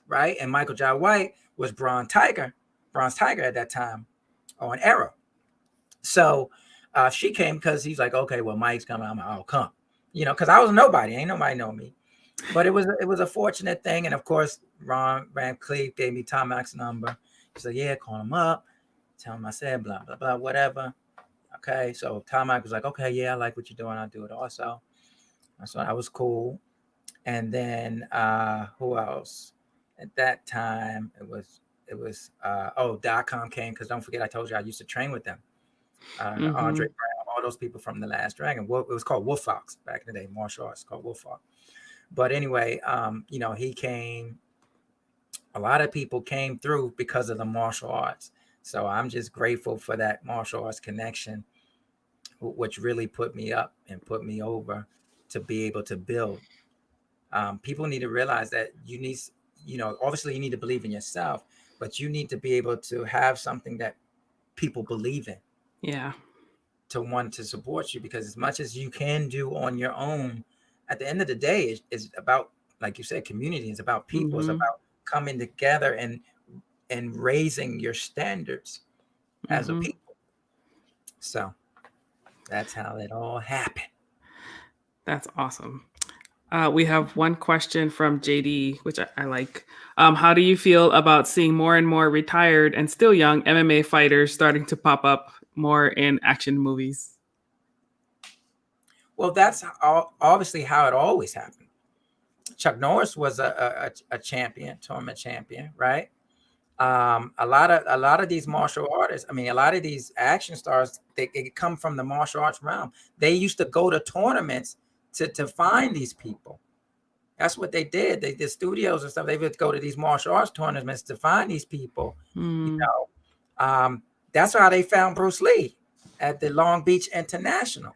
right? And Michael Jai White was Bronze Tiger at that time on Arrow. So she came because he's like, okay, well, Mike's coming. I'll come, you know, because I was nobody. Ain't nobody know me. But it was a fortunate thing. And of course, Ron Van Cleef gave me Tom Mack's number. He said, yeah, call him up. Tell him I said, blah, blah, blah, whatever. Okay. So Tom Mack was like, okay, yeah, I like what you're doing. I'll do it also. So that was cool. And then who else? At that time, .com came, because don't forget I told you I used to train with them. Andre Brown, all those people from The Last Dragon. It was called Wolf Fox back in the day, martial arts called Wolf Fox. But anyway, you know, he came. A lot of people came through because of the martial arts. So I'm just grateful for that martial arts connection, which really put me up and put me over to be able to build. People need to realize that you need, you know, obviously you need to believe in yourself, but you need to be able to have something that people believe in. Yeah. To want to support you, because as much as you can do on your own, at the end of the day, it's about, like you said, community. It's about people. It's about coming together and raising your standards as a people. So that's how it all happened. That's awesome. We have one question from JD, which I like. How do you feel about seeing more and more retired and still young MMA fighters starting to pop up more in action movies? Well, that's obviously how it always happened. Chuck Norris was a champion, tournament champion, right? A lot of these martial artists, I mean, a lot of these action stars, they come from the martial arts realm. They used to go to tournaments to find these people. That's what they did. They did studios and stuff. They would go to these martial arts tournaments to find these people. You know, that's how they found Bruce Lee at the Long Beach International.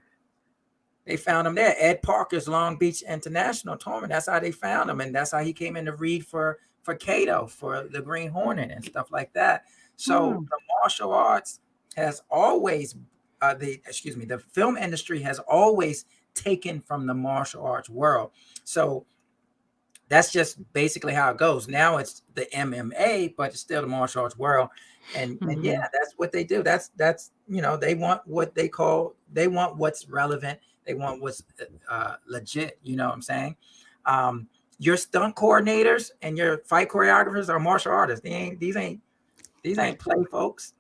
They found him there. Ed Parker's Long Beach International tournament. That's how they found him, and that's how he came in to read for Kato, for the Green Hornet and stuff like that. So the martial arts has always, the film industry has always taken from the martial arts world. So that's just basically how it goes. Now it's the MMA, but it's still the martial arts world. And yeah, that's what they do. That's you know, they want what they want what's relevant. They want what's legit. You know what I'm saying? Your stunt coordinators and your fight choreographers are martial artists. These ain't play folks.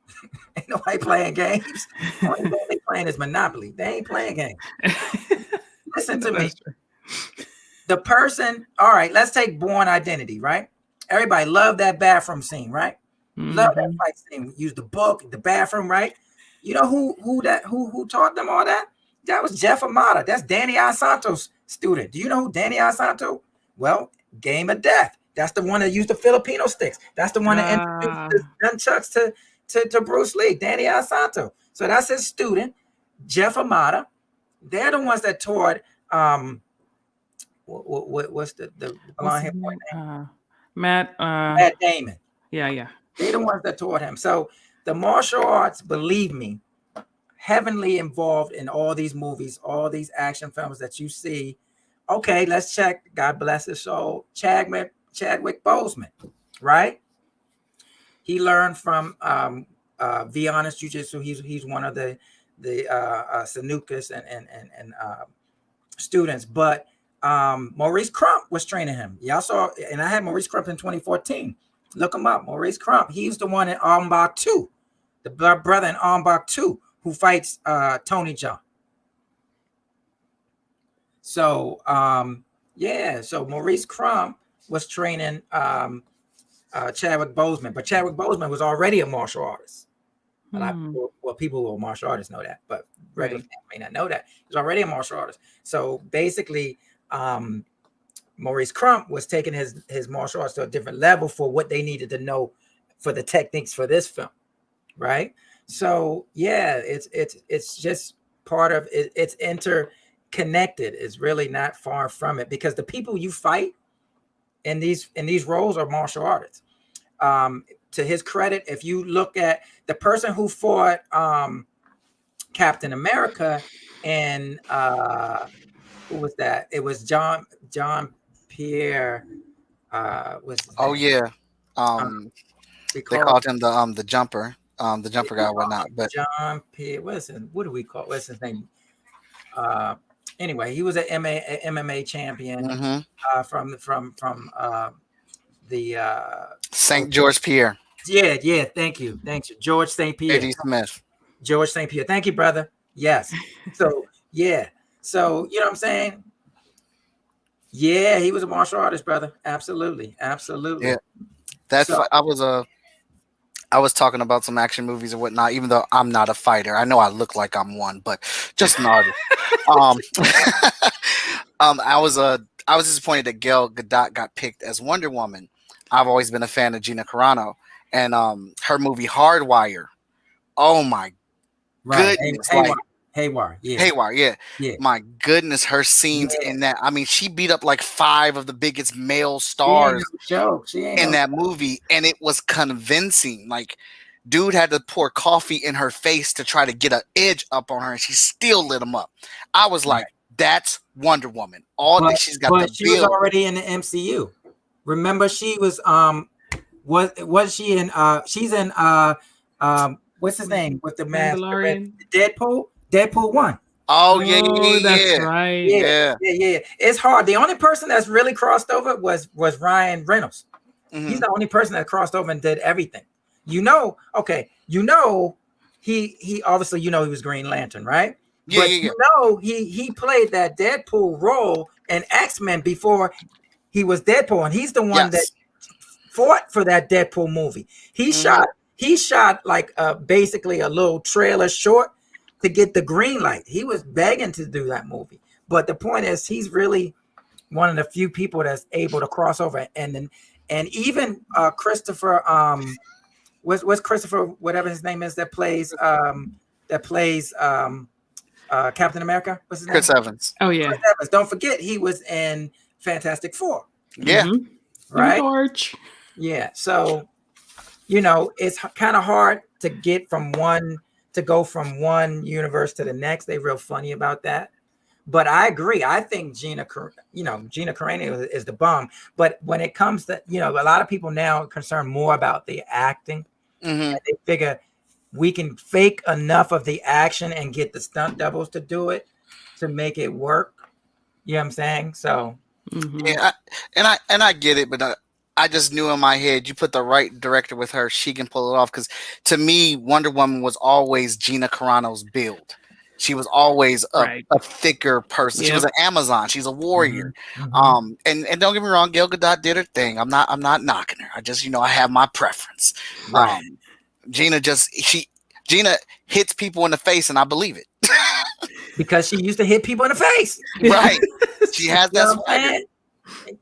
Ain't nobody playing games. The only thing they playing is Monopoly. They ain't playing games. Listen to me. The person, all right, let's take Born Identity, right? Everybody loved that bathroom scene, right? Love that fight scene. Use the book, the bathroom, right? You know who taught them all that? That was Jeff Amata. That's Danny Asanto's student. Do you know who Danny Asanto? Well, Game of Death. That's the one that used the Filipino sticks. That's the one that introduced the nunchucks to Bruce Lee, Danny Asanto. So that's his student, Jeff Amata. They're the ones that taught what's the blonde hair boy name? Matt Damon. Yeah. They're the ones that taught him. So the martial arts, believe me, heavily involved in all these movies, all these action films that you see. Okay, let's check. God bless his soul. Chadwick Boseman, right? He learned from Vianis Jiu-Jitsu. He's one of the Sanukas and students. But Maurice Crump was training him. Y'all saw, and I had Maurice Crump in 2014. Look him up, Maurice Crump. He's the one in Armbach 2, the brother in Armbach 2 who fights Tony Jaa. So so Maurice Crump was training Chadwick Boseman, but Chadwick Boseman was already a martial artist. People who are martial artists know that, but regular fans may not know that. He's already a martial artist. So basically, Maurice Crump was taking his martial arts to a different level for what they needed to know for the techniques for this film, right? So yeah, it's just part of it. It's interconnected. It's really not far from it, because the people you fight in these roles are martial artists. To his credit, if you look at the person who fought Captain America and who was that? It was John Pierre. Oh yeah, they called him the jumper, the jumper guy, or whatnot. But John Pierre, what do we call? What's his name? Anyway, he was an MMA champion from the St. George Pierre. Yeah. Thank you, George St. Pierre. Eddie Smith. George St. Pierre. Thank you, brother. Yes. So yeah. So you know what I'm saying? Yeah, he was a martial artist, brother. Absolutely. Yeah. I was I was talking about some action movies and whatnot, even though I'm not a fighter. I know I look like I'm one, but just an artist. um, I was disappointed that Gal Gadot got picked as Wonder Woman. I've always been a fan of Gina Carano, and her movie Hardwire. Oh my goodness! Haywire, yeah. Haywire, yeah. My goodness, her scenes in that. I mean, she beat up like 5 of the biggest male stars in that movie, and it was convincing. Like, dude had to pour coffee in her face to try to get an edge up on her, and she still lit him up. I was like, that's Wonder Woman. She's got the she was already in the MCU. Remember, she was was she in she's in what's his name with the mask? Deadpool 1. Oh yeah, that's right. Yeah. It's hard. The only person that's really crossed over was Ryan Reynolds. Mm-hmm. He's the only person that crossed over and did everything. He obviously he was Green Lantern, right? Yeah, he played that Deadpool role in X-Men before he was Deadpool, and he's the one that fought for that Deadpool movie. He shot like basically a little trailer short to get the green light. He was begging to do that movie, but the point is, he's really one of the few people that's able to cross over. And even Christopher, what's Christopher, whatever his name is, that plays Captain America. What's his name? Chris Evans. Oh yeah. Chris Evans. Don't forget, he was in Fantastic Four. Yeah. Mm-hmm. Right. George. Yeah. So, it's kind of hard to go from one universe to the next. They're real funny about that. But I agree. I think Gina Carano is the bomb. But when it comes to, a lot of people now are concerned more about the acting. Mm-hmm. They figure we can fake enough of the action and get the stunt doubles to do it to make it work. You know what I'm saying? So yeah, I get it, but I just knew in my head, you put the right director with her, she can pull it off. Because to me, Wonder Woman was always Gina Carano's build. She was always a thicker person. Yep. She was an Amazon. She's a warrior. Mm-hmm. And don't get me wrong, Gal Gadot did her thing. I'm not knocking her. I just I have my preference. Right. Gina hits people in the face, and I believe it. Because she used to hit people in the face. Right. She has that swagger.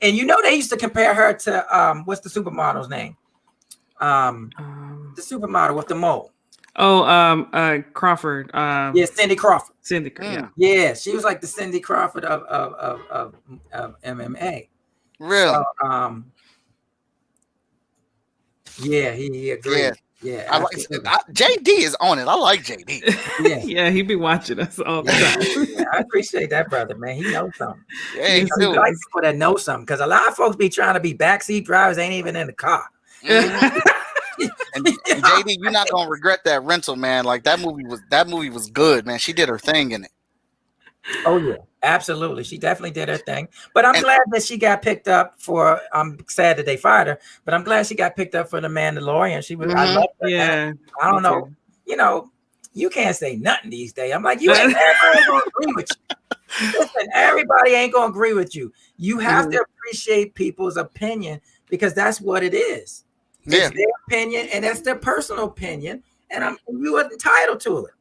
And they used to compare her to what's the supermodel's name? The supermodel with the mole. Oh, Crawford. Cindy Crawford. Cindy, yeah. Yeah, she was like the Cindy Crawford of MMA. Really? So, he agreed. Yeah. Yeah, JD is on it. I like JD. Yeah, he be watching us all the time. Yeah, I appreciate that, brother, man. He knows something. Yeah, he like people that know something, because a lot of folks be trying to be backseat drivers, ain't even in the car. Mm-hmm. and JD, you're not gonna regret that rental, man. Like that movie was good, man. She did her thing in it. Oh yeah, absolutely. She definitely did her thing. But I'm glad that she got picked up for. I'm sad that they fired her, but I'm glad she got picked up for The Mandalorian. She was. Mm-hmm. I love her. Yeah. I don't know. You can't say nothing these days. I'm like, everybody ain't gonna agree with you. Listen, everybody ain't gonna agree with you. You have to appreciate people's opinion, because that's what it is. Yeah. It's their opinion, and that's their personal opinion, and you are entitled to it.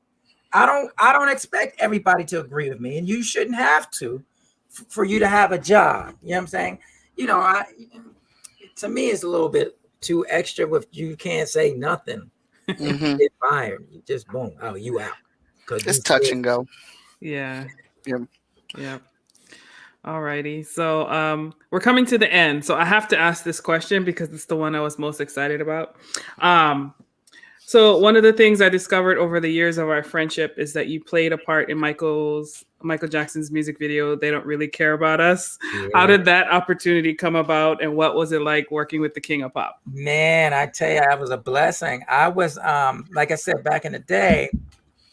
I don't expect everybody to agree with me, and you shouldn't have to for you to have a job. You know what I'm saying? To me, it's a little bit too extra with you can't say nothing. Mm-hmm. Get fired. You just boom. Oh, you out. It's touch and go. Yeah. Yeah. All righty. So we're coming to the end. So I have to ask this question because it's the one I was most excited about. So one of the things I discovered over the years of our friendship is that you played a part in Michael Jackson's music video, They Don't Really Care About Us. Yeah. How did that opportunity come about, and what was it like working with the King of Pop? Man, I tell you, that was a blessing. I was, like I said, back in the day,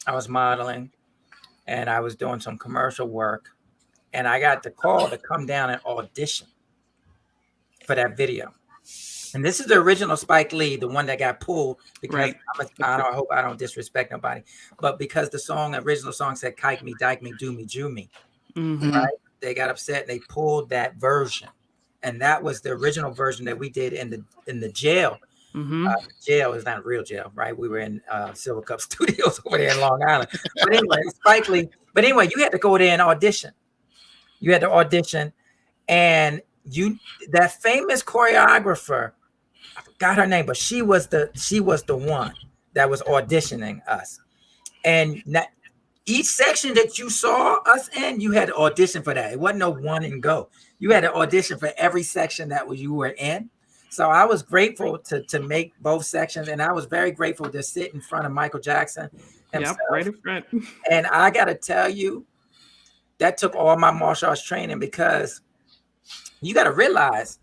I was modeling and I was doing some commercial work, and I got the call to come down and audition for that video. And this is the original Spike Lee, the one that got pulled because I hope I don't disrespect nobody, but because the original song said "Kike me, dike me, do me, Jew me," right? They got upset and they pulled that version, and that was the original version that we did in the jail Mm-hmm. Jail is not real jail, right? We were in Silver Cup Studios over there in Long Island. But anyway, Spike Lee. But anyway, you had to go there and audition. You had to audition, and that famous choreographer, I forgot her name, but she was the one that was auditioning us. And each section that you saw us in, you had to audition for that. It wasn't no one and go. You had to audition for every section that you were in. So I was grateful to make both sections, and I was very grateful to sit in front of Michael Jackson himself. Yep, right in front. And I got to tell you, that took all my martial arts training, because you got to realize,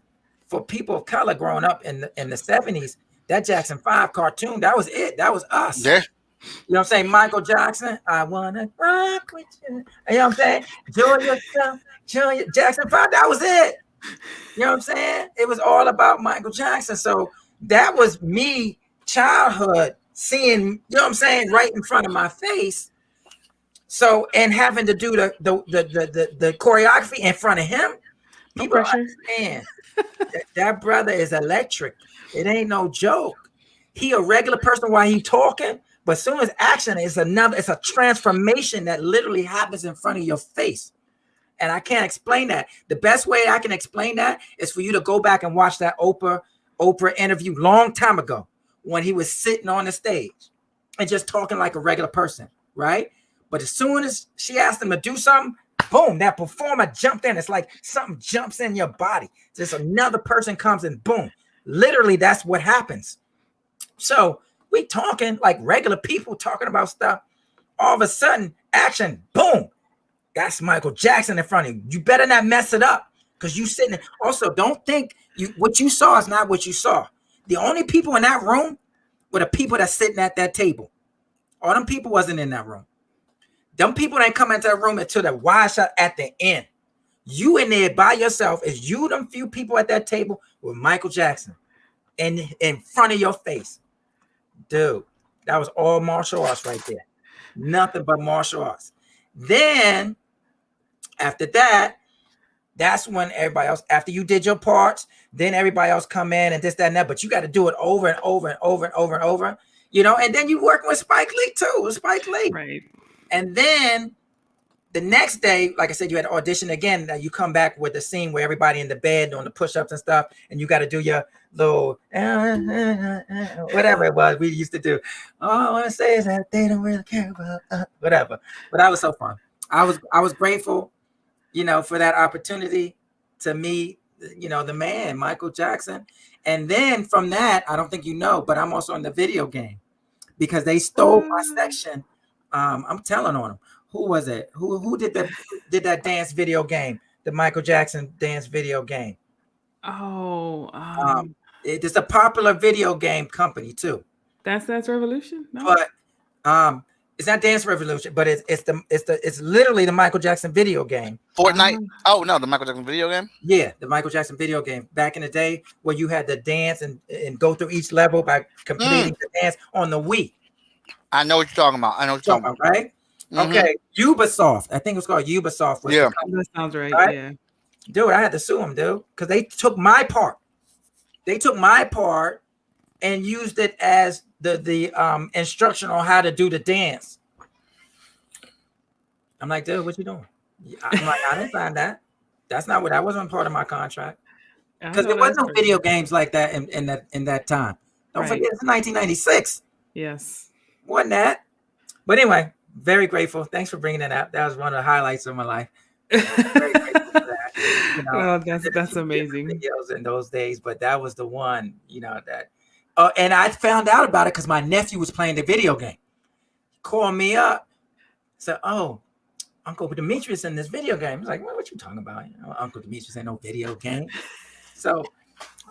for people of color growing up in the 70s, that Jackson 5 cartoon, that was it. That was us. Yeah. You know what I'm saying? Michael Jackson, I wanna rock with you. You know what I'm saying? Junior Jackson 5, that was it. You know what I'm saying? It was all about Michael Jackson. So that was me, childhood, seeing, you know what I'm saying, right in front of my face. So, and having to do the choreography in front of him, people understand that brother is electric. It ain't no joke. He a regular person while he talking, but as soon as action is it's a transformation that literally happens in front of your face. And I can't explain that. The best way I can explain that is for you to go back and watch that Oprah interview long time ago, when he was sitting on the stage and just talking like a regular person, right? But as soon as she asked him to do something, boom, that performer jumped in. It's like something jumps in your body. Just another person comes and boom. Literally, that's what happens. So we talking like regular people talking about stuff. All of a sudden, action, boom. That's Michael Jackson in front of you. You better not mess it up, because you sitting there. Also, don't think what you saw is not what you saw. The only people in that room were the people that's sitting at that table. All them people wasn't in that room. Them people didn't come into that room until the wide shot at the end. You in there by yourself, is you them few people at that table with Michael Jackson in front of your face. Dude, that was all martial arts right there. Nothing but martial arts. Then after that, that's when everybody else, after you did your parts, then everybody else come in and this, that, and that. But you got to do it over and over and over and over and over, you know. And then you working with Spike Lee too, with Spike Lee. Right. And then the next day, like I said, you had to audition again. You come back with the scene where everybody in the bed doing the push-ups and stuff, and you got to do your little whatever it was we used to do. All I want to say is that they don't really care about whatever. But that was so fun. I was grateful, you know, for that opportunity to meet, you know, the man, Michael Jackson. And then from that, I don't think you know, but I'm also in the video game, because they stole my section. I'm telling on them. Who was it? Who did that dance video game? The Michael Jackson dance video game. Oh, it's a popular video game company too. Dance Revolution. No? But it's not Dance Revolution, but it's literally the Michael Jackson video game. Fortnite. Oh no, the Michael Jackson video game. Yeah, the Michael Jackson video game back in the day, where you had to dance and go through each level by completing the dance on the Wii. I know what you're talking about. Right? Mm-hmm. Okay, Ubisoft. I think it was called Ubisoft. Yeah, that sounds right. Yeah, dude, I had to sue them, dude, because they took my part. They took my part and used it as the instruction on how to do the dance. I'm like, dude, what you doing? I'm like, I didn't sign that. That wasn't part of my contract. Because there was no video games like that in that time. Don't forget, it's 1996. Yes. Wasn't that? But anyway, very grateful. Thanks for bringing that up. That was one of the highlights of my life. Very grateful for that. You know, that's amazing. Videos in those days, but that was the one, you know, that. And I found out about it because my nephew was playing the video game. He called me up, said, "Oh, Uncle Demetrius in this video game." I was like, "What you talking about? You know, Uncle Demetrius ain't no video game." So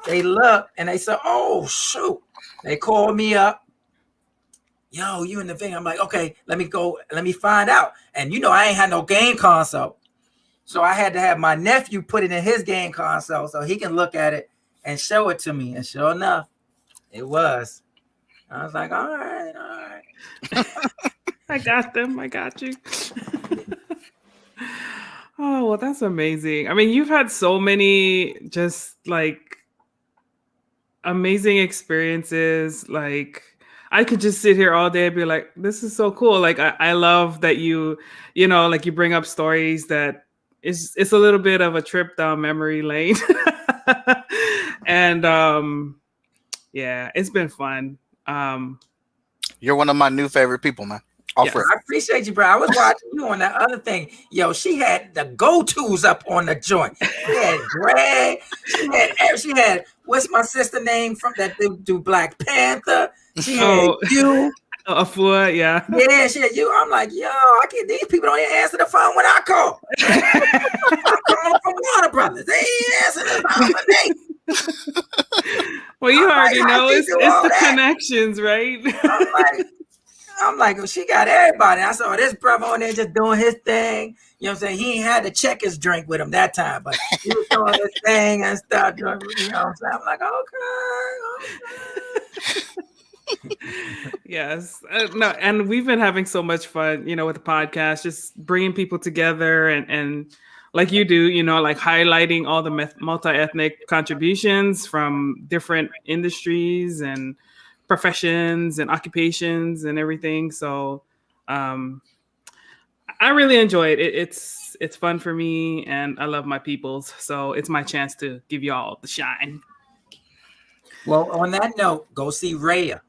they looked and they said, "Oh shoot!" They called me up. Yo, you in the video? I'm like, okay, let me find out. And you know, I ain't had no game console. So I had to have my nephew put it in his game console so he can look at it and show it to me. And sure enough, it was. I was like, all right. I got them. I got you. Oh, well, that's amazing. I mean, you've had so many just like amazing experiences. Like I could just sit here all day and be like, this is so cool. Like I love that you know, like you bring up stories that it's a little bit of a trip down memory lane. And yeah, it's been fun. You're one of my new favorite people, man. Off rip. I appreciate you, bro. I was watching you on that other thing. Yo, she had the go-tos up on the joint. She had Greg. She had what's my sister name from that do Black Panther? She had you. AFTRA, yeah. Yeah, she had you. I'm like, yo, these people don't even answer the phone when I call. I'm calling from Warner Brothers. They ain't answering the phone for me. Well, you already know it's the connections, right? I'm like, well, she got everybody. I saw this brother on there just doing his thing. You know what I'm saying? He ain't had to check his drink with him that time, but he was doing his thing and stuff. You know what I'm saying? I'm like, okay. Yes. No, and we've been having so much fun, you know, with the podcast, just bringing people together and like you do, you know, like highlighting all the multi-ethnic contributions from different industries and professions and occupations and everything. So I really enjoy it. It's fun for me and I love my peoples. So it's my chance to give you all the shine. Well, on that note, go see Raya.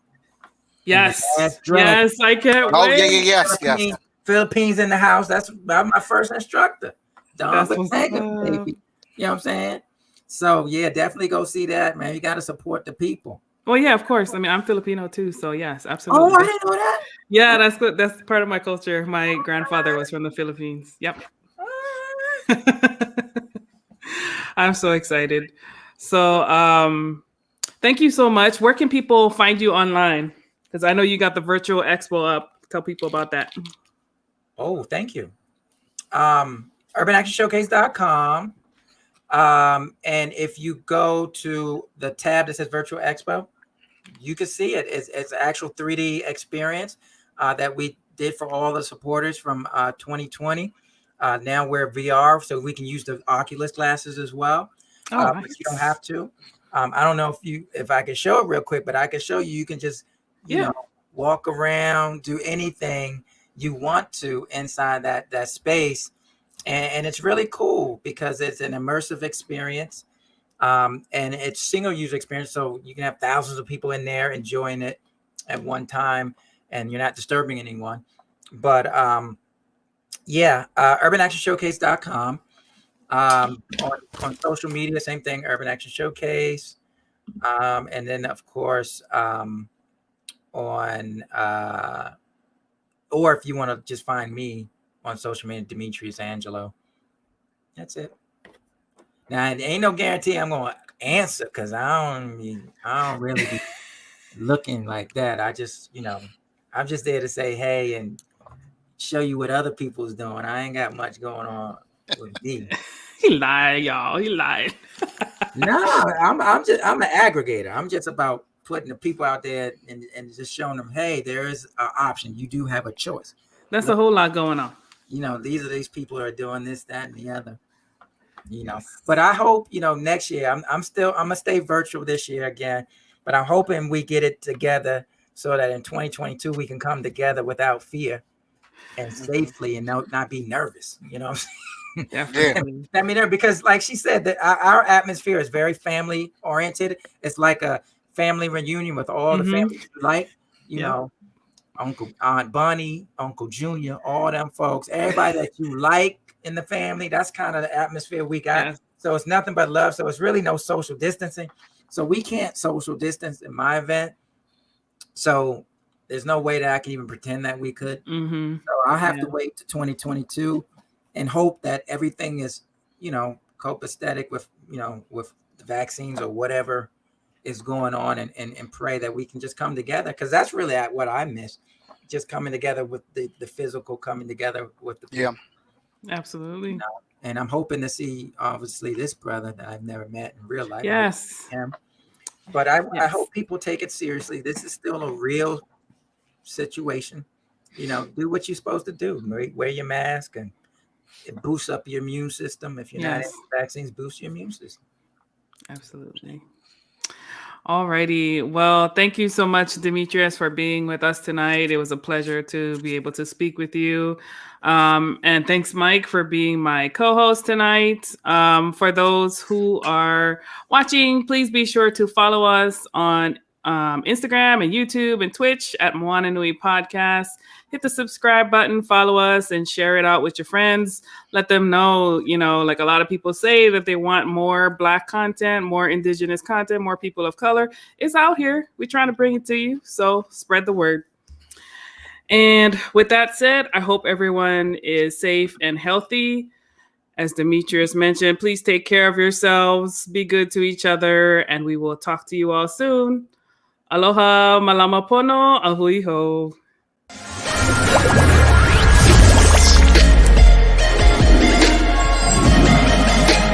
Yes. Yes, I can't wait. Oh, yes. Philippines in the house. That's my first instructor. That's baby. You know what I'm saying? So yeah, definitely go see that, man. You got to support the people. Well, yeah, of course. I mean, I'm Filipino too, so yes, absolutely. Oh, I didn't know that. Yeah, that's good. That's part of my culture. My grandfather was from the Philippines. Yep. I'm so excited. So, thank you so much. Where can people find you online? Because I know you got the virtual expo up. Tell people about that. Oh, thank you. UrbanActionShowcase.com. And if you go to the tab that says Virtual Expo, you can see it. It's an actual 3D experience that we did for all the supporters from 2020. Now we're VR, so we can use the Oculus glasses as well. Nice. But you don't have to. I don't know if I can show it real quick, but I can show you. You can just you know, walk around, do anything you want to inside that space. And it's really cool because it's an immersive experience. And it's single user experience. So you can have thousands of people in there enjoying it at one time and you're not disturbing anyone. But UrbanActionShowcase.com. On social media, same thing, Urban Action Showcase. And then of course, on or if you want to just find me on social media, Demetrius Angelo. That's it. Now, it ain't no guarantee I'm going to answer because I don't really be looking like that. I just, I'm just there to say hey and show you what other people's doing. I ain't got much going on with me. He lied, y'all. He lied. No, I'm an aggregator. I'm just about putting the people out there and just showing them, hey, there is an option. You do have a choice. That's a whole lot going on. These people are doing this, that, and the other. But I hope, next year, I'm gonna stay virtual this year again, but I'm hoping we get it together so that in 2022 we can come together without fear and safely and not be nervous. Definitely. I mean, because like she said, that our atmosphere is very family oriented. It's like a family reunion with all the families you like, Uncle, Aunt Bunny, Uncle Junior, all them folks, everybody that you like in the family. That's kind of the atmosphere we got. Yes. So it's nothing but love. So it's really no social distancing. So we can't social distance in my event. So there's no way that I can even pretend that we could. Mm-hmm. So I'll have to wait to 2022 and hope that everything is, copacetic with, with the vaccines or whatever is going on and pray that we can just come together. Because that's really what I miss. Just coming together with the physical, coming together with the people. Yeah, absolutely. And I'm hoping to see, obviously, this brother that I've never met in real life. Yes. But I hope people take it seriously. This is still a real situation. Do what you're supposed to do. Wear your mask and it boosts up your immune system. If you're not in vaccines, boost your immune system. Absolutely. Alrighty. Well, thank you so much, Demetrius, for being with us tonight. It was a pleasure to be able to speak with you. And thanks, Mike, for being my co-host tonight. For those who are watching, please be sure to follow us on Instagram and YouTube and Twitch at Moana Nui Podcast. Hit the subscribe button, follow us, and share it out with your friends. Let them know, like a lot of people say that they want more Black content, more Indigenous content, more people of color. It's out here. We're trying to bring it to you. So spread the word. And with that said, I hope everyone is safe and healthy. As Demetrius mentioned, please take care of yourselves, be good to each other, and we will talk to you all soon. Aloha, malama pono, ahui ho.